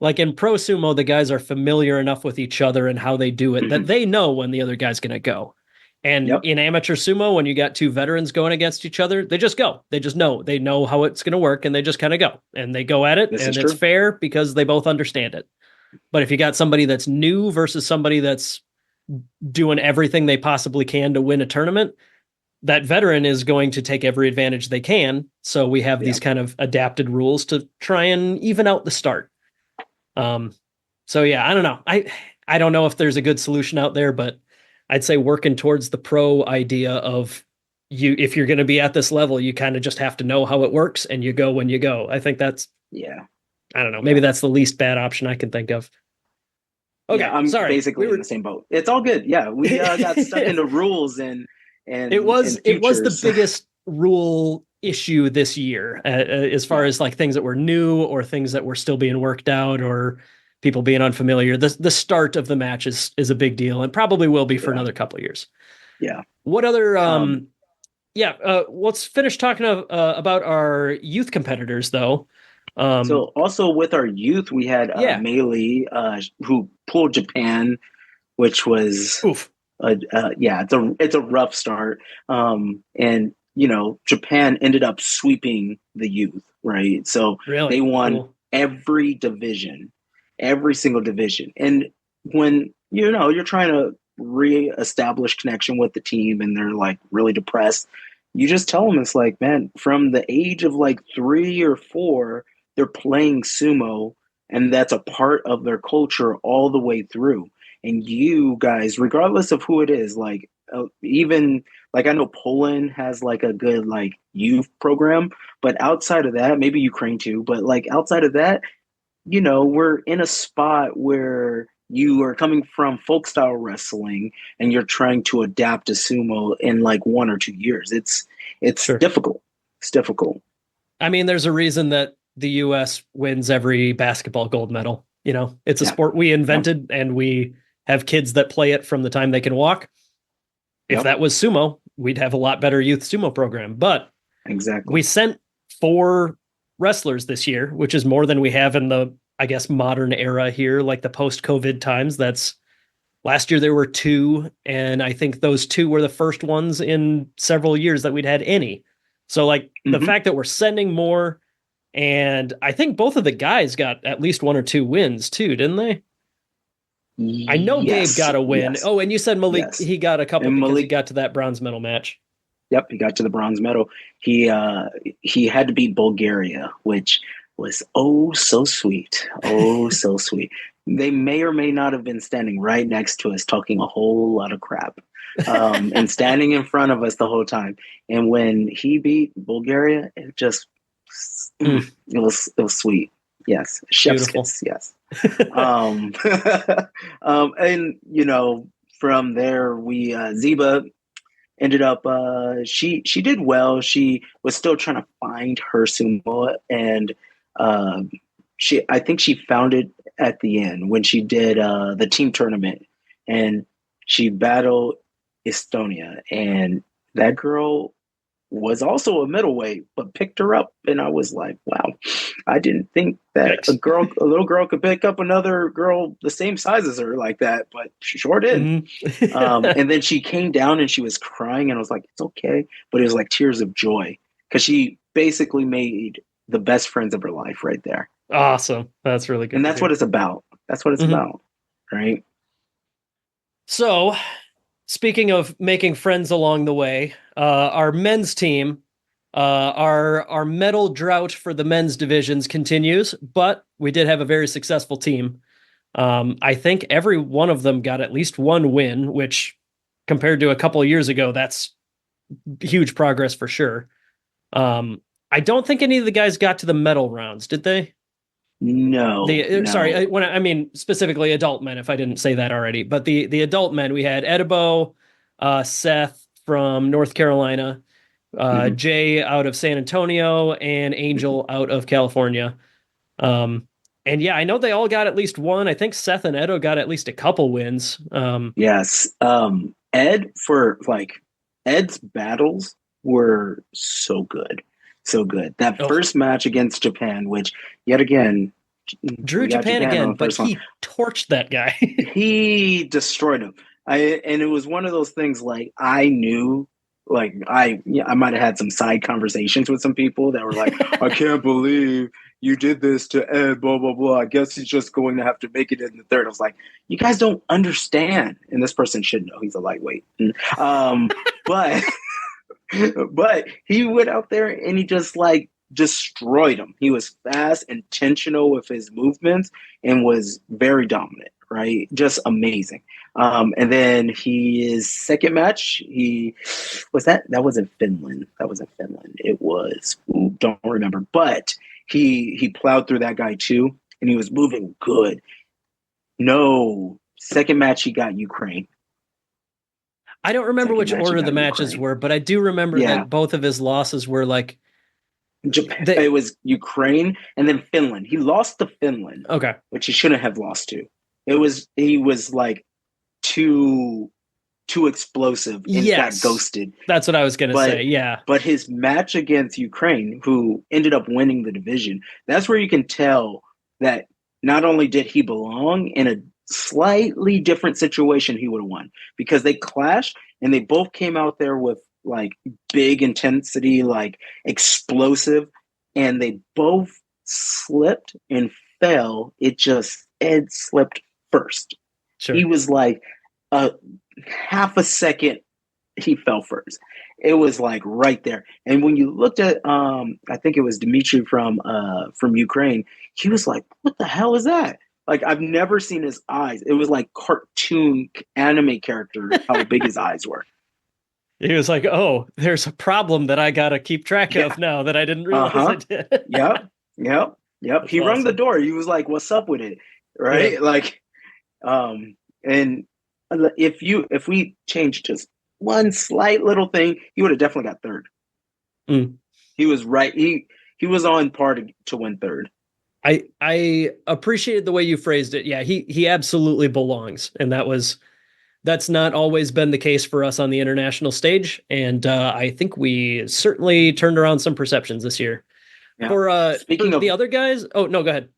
Like in pro sumo, the guys are familiar enough with each other and how they do it that they know when the other guy's going to go. And in amateur sumo, when you got two veterans going against each other, they just go. They just know. They know how it's going to work, and they just kind of go. And they go at it, and it's fair because they both understand it. But if you got somebody that's new versus somebody that's doing everything they possibly can to win a tournament, that veteran is going to take every advantage they can. So we have these kind of adapted rules to try and even out the start. So yeah, I don't know. I don't know if there's a good solution out there, but I'd say working towards the pro idea of if you're going to be at this level, you kind of just have to know how it works and you go when you go. I think that's, I don't know. Maybe that's the least bad option I can think of. Okay. Yeah, I'm sorry. basically in the same boat. It's all good. Yeah. We got stuck into rules and it was the biggest rule issue this year as far as like things that were new or things that were still being worked out or people being unfamiliar. The start of the match is a big deal and probably will be for another couple of years. Yeah. What other let's finish talking about our youth competitors though. So also with our youth, we had Meili who pulled Japan, which was it's a rough start. And you know, Japan ended up sweeping the youth, right? So they won every division, every single division. And when you know you're trying to re-establish connection with the team and they're like really depressed, you just tell them it's like, man, from the age of like 3 or 4, they're playing sumo, and that's a part of their culture all the way through. And you guys, regardless of who it is, like even like I know Poland has like a good like youth program, but outside of that, maybe Ukraine too, but like outside of that, you know, we're in a spot where you are coming from folk style wrestling and you're trying to adapt to sumo in like 1 or 2 years. It's difficult. It's difficult. I mean, there's a reason that the US wins every basketball gold medal. You know, it's a sport we invented and we have kids that play it from the time they can walk. If that was sumo, we'd have a lot better youth sumo program. But we sent 4 wrestlers this year, which is more than we have in the, I guess, modern era here, like the post-COVID times. That's last year there were 2, and I think those 2 were the first ones in several years that we'd had any. So like the fact that we're sending more, and I think both of the guys got at least 1 or 2 wins too, didn't they? I know Gabe got a win. Yes. Oh, and you said Malik, he got a couple because he got to that bronze medal match. Yep, he got to the bronze medal. He had to beat Bulgaria, which was so sweet. Oh, so sweet. They may or may not have been standing right next to us talking a whole lot of crap and standing in front of us the whole time. And when he beat Bulgaria, it just it was sweet. Yes. Chef's kiss. Yes. And you know, from there we Zeba ended up she did well. She was still trying to find her sumo, and I think she found it at the end when she did the team tournament, and she battled Estonia, and that girl was also a middleweight, but picked her up, and I was like, wow, I didn't think that Yikes. a little girl could pick up another girl the same size as her like that, but she sure did. Mhm. And then she came down and she was crying, and I was like, it's okay, but it was like tears of joy because she basically made the best friends of her life right there, Awesome. That's really good and to that's hear. what it's about. That's what it's Mhm. about, right? So, speaking of making friends along the way, our men's team, our medal drought for the men's divisions continues, but we did have a very successful team. I think every one of them got at least one win, which compared to a couple of years ago, that's huge progress for sure. I don't think any of the guys got to the medal rounds, did they? No, Sorry, no. when I mean specifically adult men, if I didn't say that already, but the adult men, we had Edibo, Seth from North Carolina, Mhm. Jay out of San Antonio, and Angel out of California. Um, and yeah, I know they all got at least one. I think Seth and Edo got at least a couple wins. Yes. Ed's battles were so good. So good. That Oh, first match against Japan, which yet again, Drew we got Japan Japan on again, the but first one. he torched that guy. He destroyed him. And it was one of those things like I knew I might have had some side conversations with some people that were like, I can't believe you did this to Ed, blah, blah, blah. I guess he's just going to have to make it in the third. I was like, you guys don't understand. And this person should know he's a lightweight. But but he went out there and he just like destroyed him. He was fast, intentional with his movements, and was very dominant. Right, just amazing. And then his second match, he was that wasn't Finland. That wasn't Finland. It was don't remember, but he plowed through that guy too, and he was moving good. No, second match he got Ukraine. I don't remember Second which match he order the got matches Ukraine. were, but I do remember Yeah, that both of his losses were like Japan. they. It was Ukraine and then Finland. He lost to Finland, Okay. which he shouldn't have lost to. He was like too explosive and got Yes, ghosted. that's what I was gonna But say. Yeah, but his match against Ukraine, who ended up winning the division, that's where you can tell that not only did he belong in a slightly different situation, he would have won because they clashed and they both came out there with like big intensity, like explosive, and they both slipped and fell. It just Ed slipped first. He sure. was like a half a second he fell first. It was like right there. And when you looked at I think it was Dmitry from Ukraine, he was like, what the hell is that? Like I've never seen his eyes. It was like cartoon anime character how big his eyes were. He was like, "Oh, there's a problem that I gotta keep track Yeah. of now that I didn't realize I Uh-huh. did." Yep. Yep. Yep. That's He rung the awesome. door. He was like, what's up with it? Yeah. Right? Like and if we changed just one slight little thing, he would have definitely got third. Mm. He was right. He was on par to win third. I appreciated the way you phrased it. Yeah, he absolutely belongs, and that's not always been the case for us on the international stage. And I think we certainly turned around some perceptions this year. Yeah. For Speaking of, the other guys, oh no, go ahead.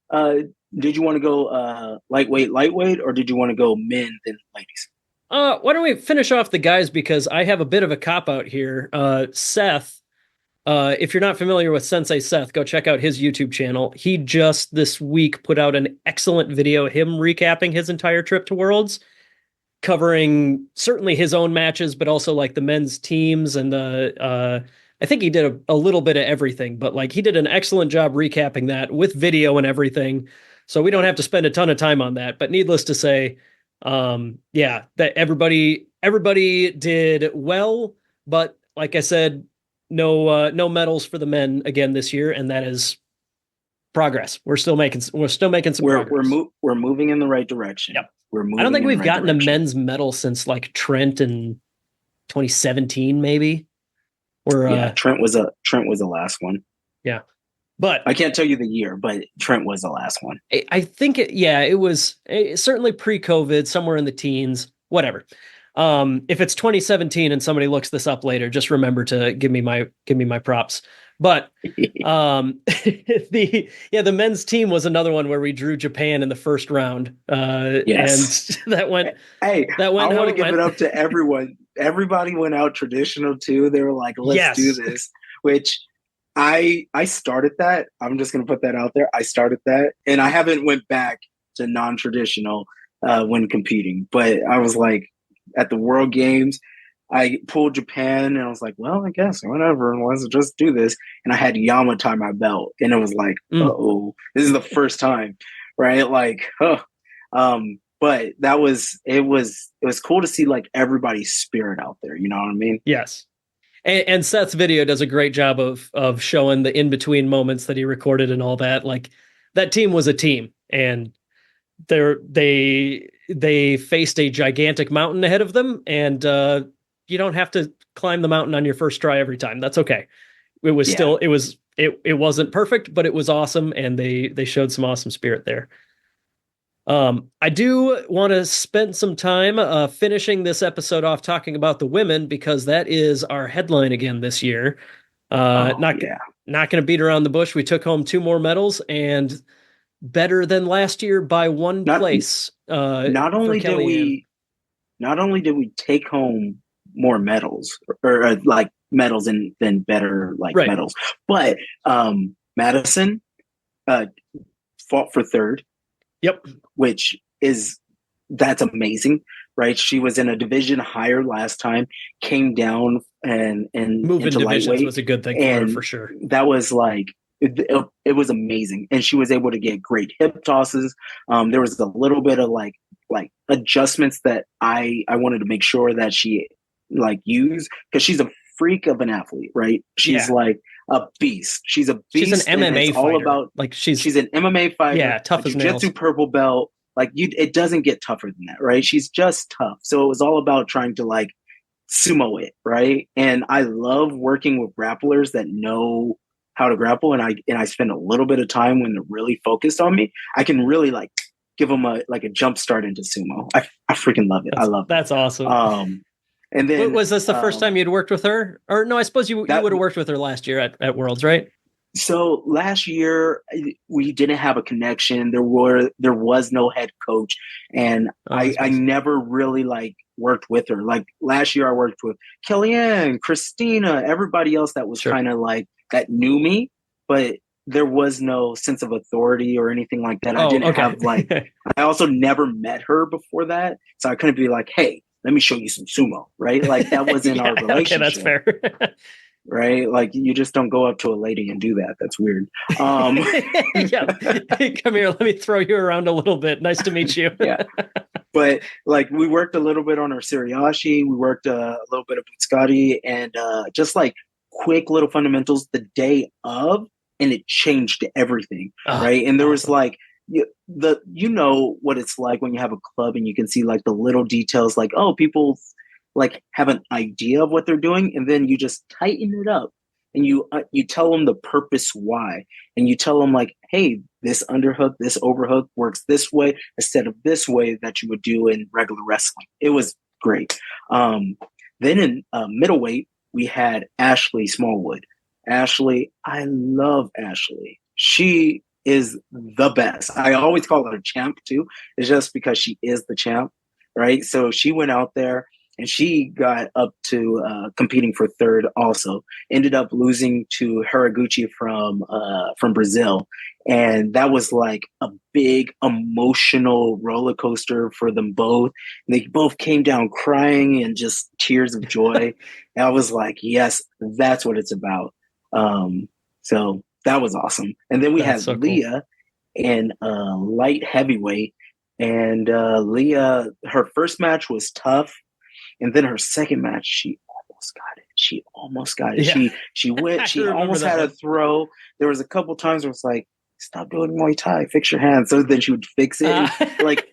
uh, did you want to go lightweight, or did you want to go men then ladies? Why don't we finish off the guys because I have a bit of a cop out here. Seth, if you're not familiar with Sensei Seth, go check out his YouTube channel. He just this week put out an excellent video, him recapping his entire trip to Worlds, covering certainly his own matches, but also like the men's teams and the. I think he did a little bit of everything, but like he did an excellent job recapping that with video and everything. So we don't have to spend a ton of time on that. But needless to say, yeah, that everybody did well, but like I said, no medals for the men again this year, and that is progress. We're still making some progress. We're moving in the right direction. Yep. We're moving I don't think in the we've right gotten a direction. men's medal since like Trent in 2017, maybe. Or Yeah, Trent was the last one. yeah, but I can't tell you the year, but Trent was the last one. I think it was certainly pre-COVID, somewhere in the teens, whatever. If it's 2017 and somebody looks this up later, just remember to give me my props. But the men's team was another one where we drew Japan in the first round. Yes. And that went Hey, that went I how want to it give went. it up to everyone. Everybody went out traditional too. They were like, let's do Yes. this, which I started that. I'm just going to put that out there. I started that, and I haven't went back to non-traditional when competing. But I was like, at the World Games, I pulled Japan, and I was like, well, I guess whatever. Let's just do this. And I had Yama tie my belt, and it was like, oh, this is the first time, right? Like, huh. But it was cool to see like everybody's spirit out there. You know what I mean? Yes. And Seth's video does a great job of showing the in-between moments that he recorded and all that. Like, that team was a team, and they faced a gigantic mountain ahead of them, and you don't have to climb the mountain on your first try every time. That's okay. It was still it wasn't perfect, but it was awesome, and they showed some awesome spirit there. I do want to spend some time finishing this episode off talking about the women, because that is our headline again this year. Not going to beat around the bush. We took home 2 more medals, and better than last year by 1 place. Not only did we take home more medals, or like medals than better medals, but Madison fought for 3rd. Yep. That's amazing, right? She was in a division higher last time, came down and moving into divisions lightweight, was a good thing for her, for sure. That was like it was amazing, and she was able to get great hip tosses. There was a little bit of like adjustments that I wanted to make sure that she like used, because she's a freak of an athlete, right? She's like a beast. She's a beast. She's an MMA fighter. All about like she's an MMA fighter. Yeah, tough as nails. Jiu-jitsu purple belt. Like it doesn't get tougher than that, right? She's just tough. So it was all about trying to like sumo it, right? And I love working with grapplers that know how to grapple, and I spend a little bit of time when they're really focused on me. I can really like give them a jump start into sumo. I freaking love it. I love it. That's awesome. And then was this the first time you'd worked with her? Or no, I suppose you would have worked with her last year at Worlds, right? So last year we didn't have a connection. There was no head coach, and I never really like worked with her. Like last year I worked with Kellyanne, Christina, everybody else that was kind of like that knew me, but there was no sense of authority or anything like that. I didn't have like I also never met her before that, so I couldn't be like, hey, let me show you some sumo, right? Like that wasn't our relationship. Okay, that's fair. Right? Like you just don't go up to a lady and do that. That's weird. Come here, let me throw you around a little bit. Nice to meet you. Yeah. But like we worked a little bit on our Siriashi, we worked a little bit of Butsukari, and just like quick little fundamentals the day of, and it changed everything. Right. And there was like you know what it's like when you have a club and you can see like the little details, like, oh, people like have an idea of what they're doing, and then you just tighten it up, and you tell them the purpose why, and you tell them like, hey, this underhook, this overhook works this way instead of this way that you would do in regular wrestling. It was great. Then in middleweight we had Ashley Smallwood. Ashley, I love Ashley. She is the best. I always call her champ too. It's just because she is the champ, right? So she went out there and she got up to competing for 3rd also. Ended up losing to Haraguchi from Brazil. And that was like a big emotional roller coaster for them both. And they both came down crying and just tears of joy. And I was like, yes, that's what it's about. So that was awesome. And then we had Leah in light heavyweight. And Leah, her first match was tough. And then her second match, she almost got it. Yeah. She went. She almost had a throw. There was a couple times where it's like, stop doing Muay Thai, fix your hands. So then she would fix it. Like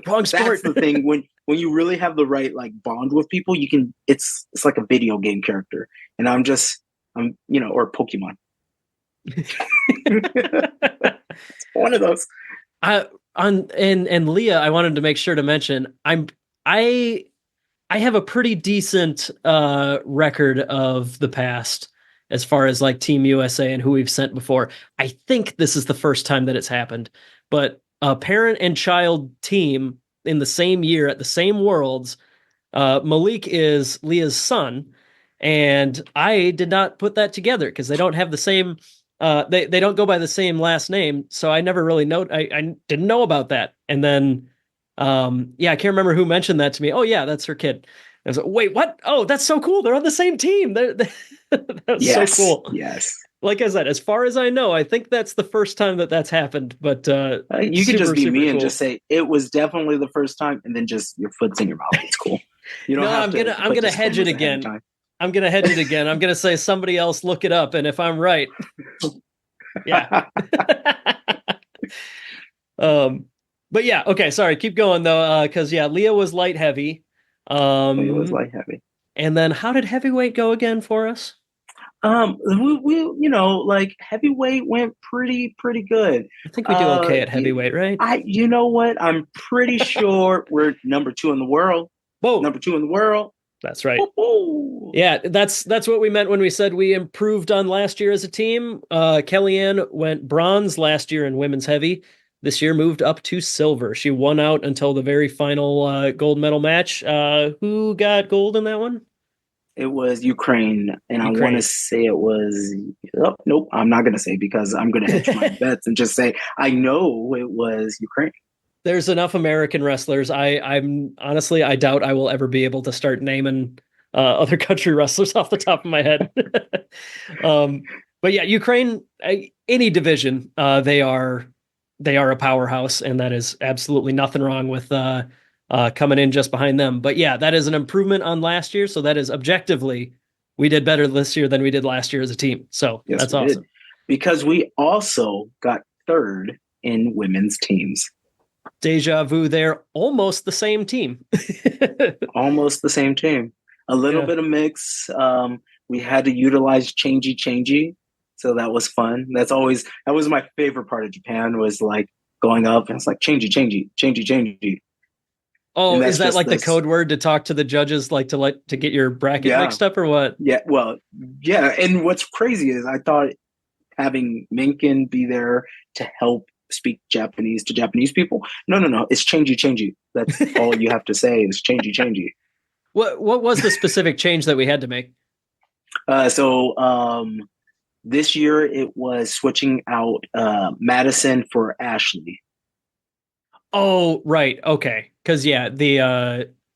wrong sport. That's the thing. When you really have the right like bond with people, you can. It's like a video game character. And I'm or Pokemon. It's one of those. And Leah, I wanted to make sure to mention, I have a pretty decent record of the past as far as like Team USA and who we've sent before. I think this is the first time that it's happened, but a parent and child team in the same year at the same worlds. Malik is Leah's son, and I did not put that together because they don't have the same. They don't go by the same last name, so I never really know. I didn't know about that, and then yeah, I can't remember who mentioned that to me. Oh yeah, that's her kid. I was like, wait, what? Oh, that's so cool. They're on the same team. That was Yes, so cool. yes. Like I said, as far as I know, I think that's the first time that that's happened. But You could just be super me and cool. just say it was definitely the first time, and then just your foot's in your mouth. It's cool. You don't No, have I'm gonna hedge it again. I'm gonna hedge it again. I'm gonna say somebody else look it up, and if I'm right, yeah. But yeah, okay. Sorry, keep going though, because yeah, Leah was light heavy. It was light heavy. And then how did heavyweight go again for us? We you know, like heavyweight went pretty good. I think we do okay at heavyweight, right? You know what? I'm pretty sure we're number 2 in the world. Whoa, Number 2 in the world. that's right. Woo-hoo. Yeah, that's what we meant when we said we improved on last year as a team. Kellyanne went bronze last year in women's heavy. This year moved up to silver. She won out until the very final gold medal match. Who got gold in that one? It was Ukraine, and I want to say it was. Oh, nope, I'm not going to say because I'm going to hedge my bets and just say I know it was Ukraine. There's enough American wrestlers. I'm honestly, I doubt I will ever be able to start naming other country wrestlers off the top of my head. But yeah, Ukraine, any division, they are a powerhouse, and that is absolutely nothing wrong with coming in just behind them. But yeah, that is an improvement on last year. So that is objectively, we did better this year than we did last year as a team. So yes, that's awesome. Because we also got third in women's teams. Deja vu there, almost the same team. Almost the same team. A little bit of mix. We had to utilize changey. So that was fun. That was my favorite part of Japan, was like going up and it's like changey. Oh, is that like the code word to talk to the judges, like to get your bracket mixed up or what? Yeah, well, yeah. And what's crazy is I thought having Minkin be there to help speak Japanese to Japanese people. No. It's changey. That's all you have to say is changey. What was the specific change that we had to make? This year it was switching out Madison for Ashley. Oh, right. Okay. Because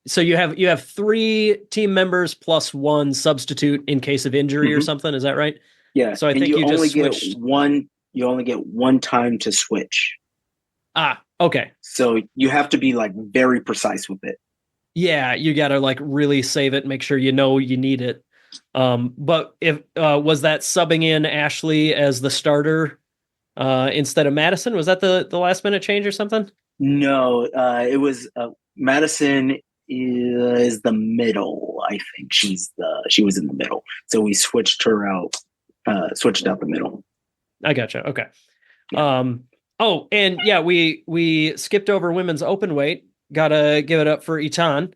so you have 3 team members plus 1 substitute in case of injury or something. Is that right? Yeah. So I think you only just switched. You only get one time to switch. Ah, okay. So you have to be like very precise with it. Yeah, you got to like really save it, make sure you know you need it. But if was that subbing in Ashley as the starter instead of Madison? Was that the last minute change or something? No, it was Madison is the middle. I think she was in the middle. So we switched her out, switched out the middle. I gotcha. Okay. Yeah. Oh, and yeah, we skipped over women's open weight. Gotta give it up for Itan.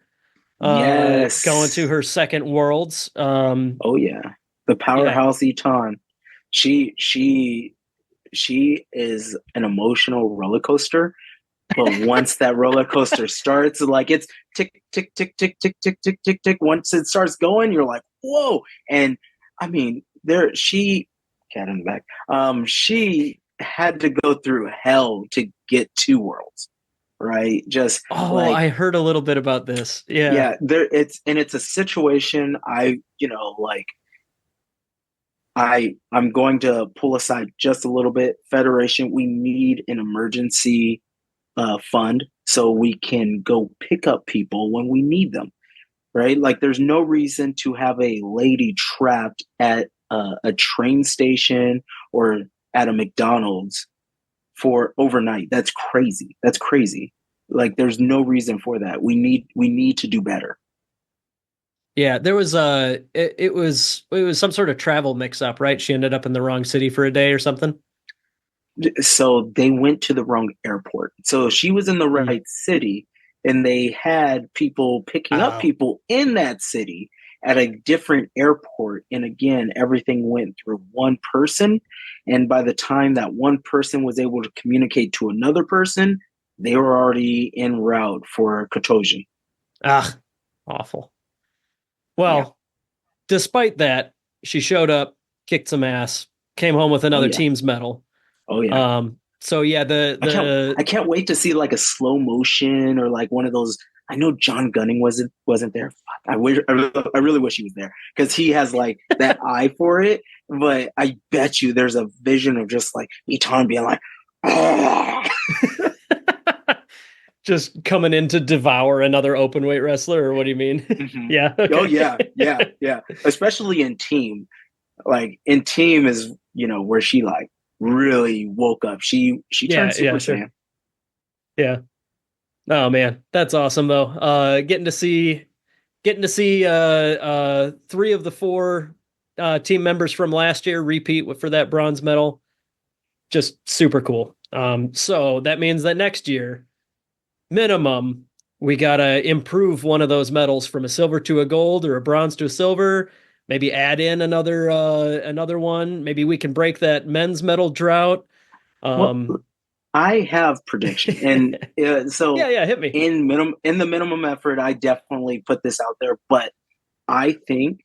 Yes. Going to her second worlds. Oh yeah. The powerhouse Itan. She is an emotional roller coaster. But once that roller coaster starts, like it's tick, tick, tick, tick, tick, tick, tick, tick, tick. Once it starts going, you're like, whoa. And I mean, cat in the back. She had to go through hell to get 2 worlds, right? Just I heard a little bit about this. Yeah. It's a situation. I'm going to pull aside just a little bit. Federation, we need an emergency fund so we can go pick up people when we need them, right? Like there's no reason to have a lady trapped at a train station or at a McDonald's for overnight. That's crazy. Like there's no reason for that. We need to do better. Yeah, there was it was some sort of travel mix up, right? She ended up in the wrong city for a day or something. So they went to the wrong airport. So she was in the right city. and they had people picking up Oh. people in that city at a different airport. And again, everything went through one person. And by the time that one person was able to communicate to another person, they were already en route for Kotojin. Ah, awful. Well, despite that, she showed up, kicked some ass, came home with another team's medal. Oh yeah. So yeah, I can't wait to see like a slow motion or like one of those. I know John Gunning wasn't there. Fuck, I really wish he was there because he has like that eye for it. But I bet you there's a vision of just like Eton being like, "Ah." just coming in to devour another open weight wrestler, or what do you mean? Mhm. Yeah. Okay. Oh yeah. Especially in team, like in team is where she like really woke up. She turned Super Saiyan. Yeah. Oh man, that's awesome though. Getting to see three of the four team members from last year repeat for that bronze medal. Just super cool. So that means that next year, minimum, we gotta improve one of those medals from a silver to a gold or a bronze to a silver. Maybe add in another one. Maybe we can break that men's medal drought. Well, I have prediction, and so yeah, hit me. in the minimum effort, I definitely put this out there. But I think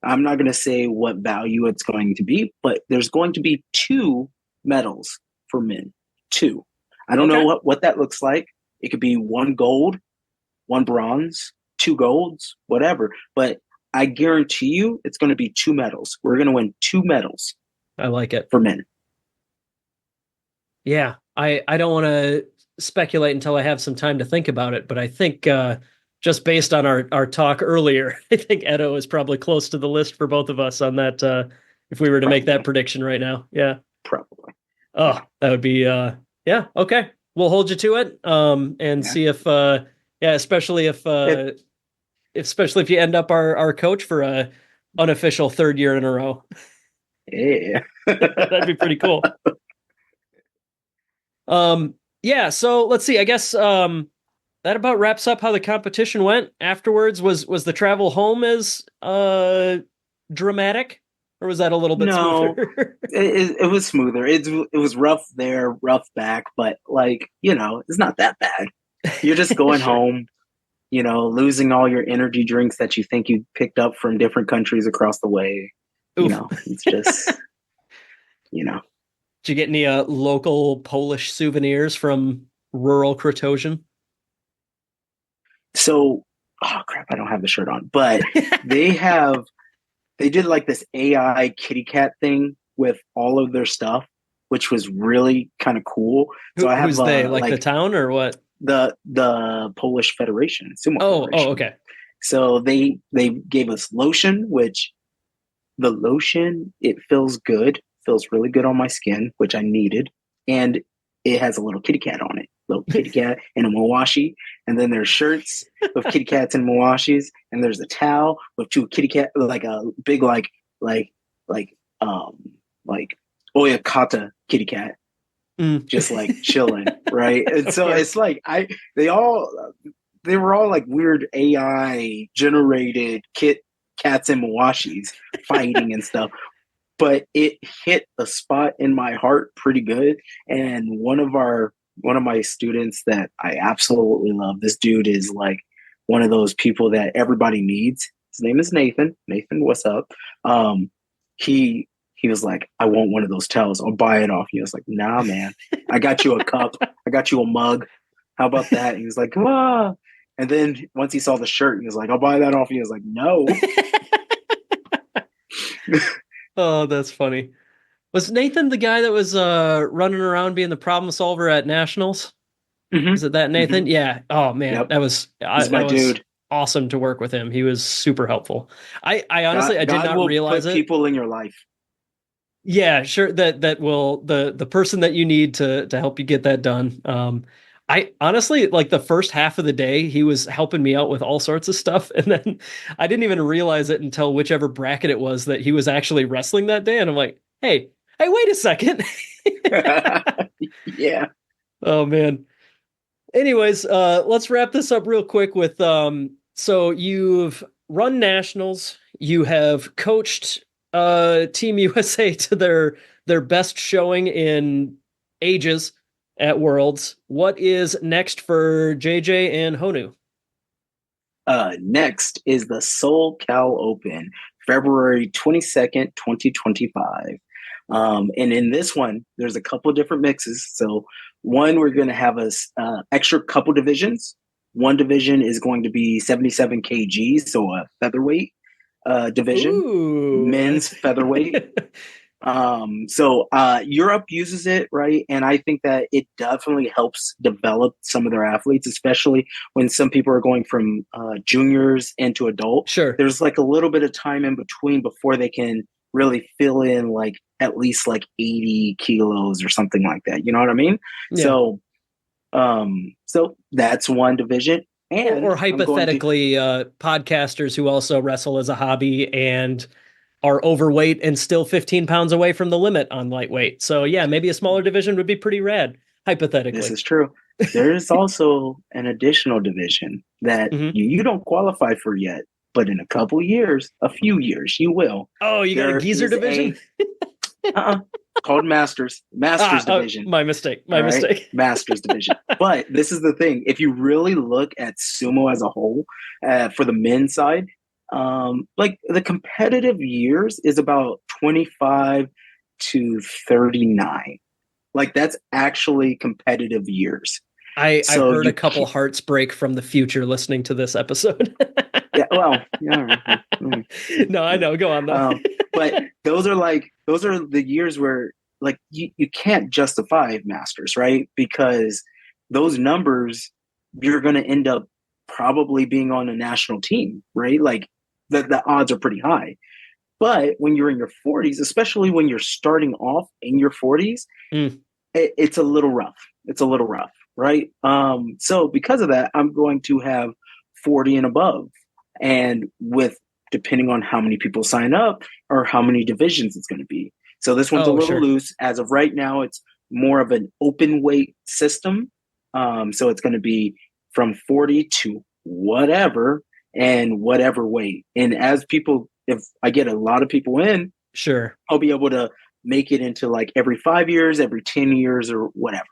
I'm not going to say what value it's going to be, but there's going to be 2 medals for men. 2. I don't know what that looks like. It could be 1 gold, 1 bronze, 2 golds, whatever. But I guarantee you, it's going to be 2 medals. We're going to win 2 medals. I like it for men. Yeah, I don't want to speculate until I have some time to think about it, but I think just based on our talk earlier, I think Edo is probably close to the list for both of us on that. If we were to make that prediction right now, yeah, probably. Oh, that would be yeah. Okay, we'll hold you to it. And see if especially if you end up our coach for a unofficial 3rd year in a row. Yeah, that'd be pretty cool. Yeah, so let's see. I guess that about wraps up how the competition went. Afterwards, was the travel home as dramatic, or was that a little bit smoother? it was smoother. It was rough there, rough back, but like it's not that bad. You're just going home, losing all your energy drinks that you think you picked up from different countries across the way. Oof. It's just Did you get any local Polish souvenirs from rural Krotosian? So, oh crap, I don't have the shirt on, but they did like this AI kitty cat thing with all of their stuff, which was really kind of cool. So who's they? Like the town or what? The Polish Federation, Sumo Federation. Oh, okay. So they gave us lotion, which the lotion, it feels really good on my skin, which I needed. And it has a little kitty cat on it, little kitty cat and a mawashi. And then there's shirts with kitty cats and mawashis. And there's a towel with 2 kitty cat, like a big, like Oyakata kitty cat, just like chilling. Right. And so it's like, they were all like weird AI generated cats and mawashis fighting and stuff. But it hit a spot in my heart pretty good. And one of my students that I absolutely love, this dude is like one of those people that everybody needs. His name is Nathan. Nathan, what's up? He was like, I want one of those towels. I'll buy it off you. I was like, nah, man. I got you a cup. I got you a mug. How about that? And he was like, ah. And then once he saw the shirt, he was like, I'll buy that off you. I was like, no. Oh, that's funny. Was Nathan the guy that was running around being the problem solver at Nationals? Mm-hmm. Is it that Nathan? Mm-hmm. Yeah. Oh man, yep. that was dude. Awesome to work with him. He was super helpful. I honestly God, I did not realize put it. People in your life. Yeah, sure. That will the person that you need to help you get that done. I honestly, like the first half of the day, he was helping me out with all sorts of stuff. And then I didn't even realize it until whichever bracket it was that he was actually wrestling that day. And I'm like, hey, wait a second. Yeah. Oh, man. Anyways, let's wrap this up real quick with so you've run nationals, you have coached Team USA to their best showing in ages at Worlds. What is next for JJ and Honu? Next is the Seoul Cal Open, February 22nd, 2025. And in this one, there's a couple different mixes. So one, we're going to have a extra couple divisions. One division is going to be 77 kg, so a featherweight division, Ooh. men's featherweight. So Europe uses it, right? And I think that it definitely helps develop some of their athletes, especially when some people are going from juniors into adult. Sure. There's like a little bit of time in between before they can really fill in like at least like 80 kilos or something like that. You know what I mean? Yeah. So that's one division. And or hypothetically, podcasters who also wrestle as a hobby and are overweight and still 15 pounds away from the limit on lightweight. So yeah, maybe a smaller division would be pretty rad, hypothetically. This is true. There is also an additional division that you don't qualify for yet, but in a few years, you will. Oh, you got a geezer division? Called Masters division. My mistake. Mistake. Masters division. But this is the thing. If you really look at sumo as a whole, for the men's side, like the competitive years is about 25 to 39. Like that's actually competitive years. I've heard a couple hearts break from the future listening to this episode. Yeah, well, yeah. No, I know. Go on though. But those are the years where like you can't justify Masters, right? Because those numbers, you're going to end up probably being on a national team, right? Like the odds are pretty high. But when you're in your 40s, especially when you're starting off in your 40s, it's a little rough. It's a little rough, right? So because of that, I'm going to have 40 and above. And depending on how many people sign up or how many divisions it's going to be. So this one's a little loose. As of right now, it's more of an open weight system. So it's going to be from 40 to whatever and whatever weight. And if I get a lot of people in, sure, I'll be able to make it into like every 5 years, every 10 years or whatever.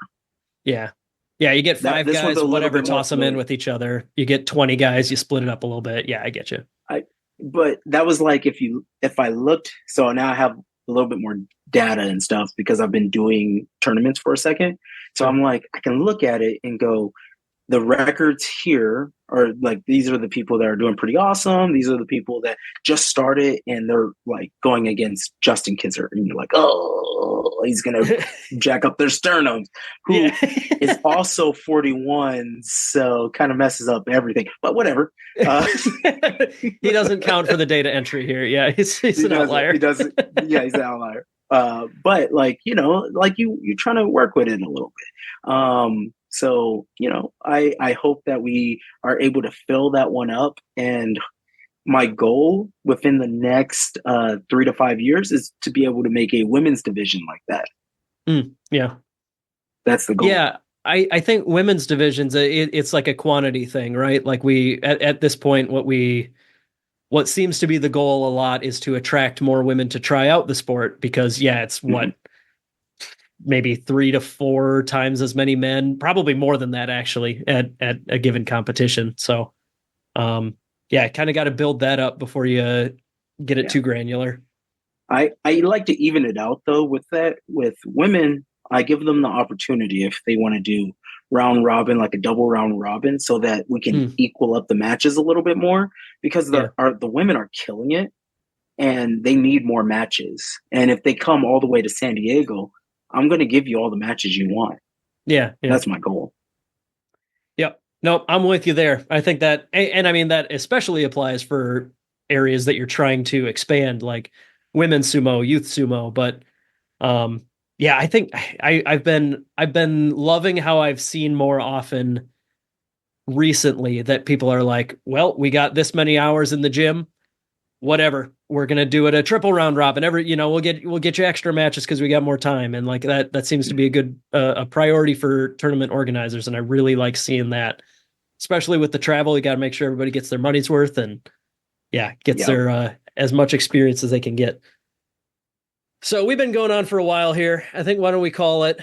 Yeah. Yeah, you get five guys, whatever, toss them in with each other. You get 20 guys, you split it up a little bit. Yeah, I get you. But that was like if I looked, so now I have a little bit more data and stuff because I've been doing tournaments for a second. So I'm like, I can look at it and go, the records here are like, these are the people that are doing pretty awesome. These are the people that just started and they're like going against Justin Kinzer. And you're like, oh, he's going to jack up their sternums, who is also 41. So kind of messes up everything, but whatever. He doesn't count for the data entry here. Yeah. He's an outlier. He doesn't. Yeah, he's an outlier. But like, like you're trying to work with it a little bit. So, I hope that we are able to fill that one up. And my goal within the next 3 to 5 years is to be able to make a women's division like that. Yeah. That's the goal. Yeah. I think women's divisions, it's like a quantity thing, right? Like we, at this point, what seems to be the goal a lot is to attract more women to try out the sport because it's maybe 3 to 4 times as many men, probably more than that actually at a given competition. So, kind of got to build that up before you get it too granular. I like to even it out though with women. I give them the opportunity if they want to do round robin, like a double round robin, so that we can equal up the matches a little bit more because the women are killing it and they need more matches. And if they come all the way to San Diego, I'm going to give you all the matches you want. Yeah. That's my goal. Yep. Nope. I'm with you there. I think that, and I mean, that especially applies for areas that you're trying to expand, like women's sumo, youth sumo. But, I think I've been loving how I've seen more often recently that people are like, well, we got this many hours in the gym, whatever. we're gonna do it a triple round robin. We'll get you extra matches because we got more time, and like that seems to be a good a priority for tournament organizers, and I really like seeing that, especially with the travel. You got to make sure everybody gets their money's worth, and gets their as much experience as they can get. So we've been going on for a while here. I think why don't we call it?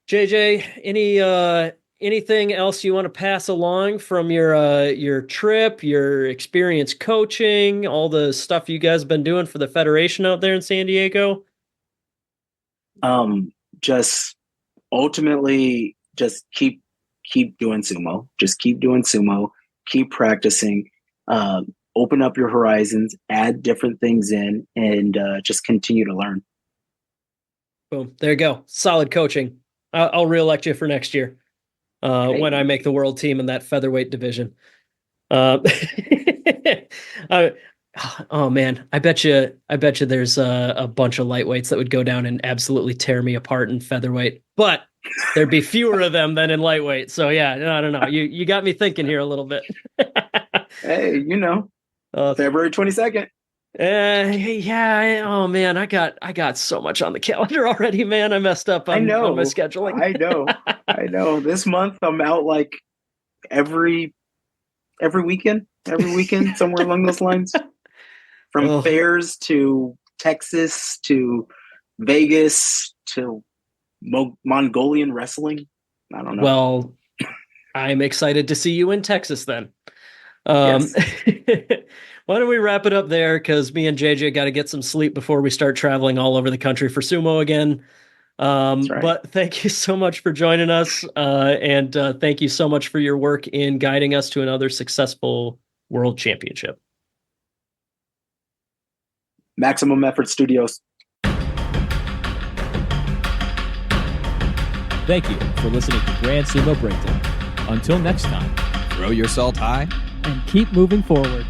JJ, anything else you want to pass along from your trip, your experience coaching, all the stuff you guys have been doing for the federation out there in San Diego? Just ultimately just keep doing sumo. Just keep doing sumo, keep practicing, open up your horizons, add different things in, and just continue to learn. Boom. There you go. Solid coaching. I'll re-elect you for next year. When I make the world team in that featherweight division. Oh man, I bet you there's a bunch of lightweights that would go down and absolutely tear me apart in featherweight, but there'd be fewer of them than in lightweight. So yeah, I don't know. You got me thinking here a little bit. Hey, February 22nd. Oh man, I got so much on the calendar already, man. I messed up on my scheduling. I know. This month I'm out like every weekend, somewhere along those lines. From fairs to Texas to Vegas to Mongolian wrestling. I don't know. Well, I'm excited to see you in Texas then. Yes. Why don't we wrap it up there? Because me and JJ got to get some sleep before we start traveling all over the country for sumo again. Right. But thank you so much for joining us. And thank you so much for your work in guiding us to another successful world championship. Maximum Effort Studios. Thank you for listening to Grand Sumo Breakdown. Until next time, Throw your salt high. and keep moving forward.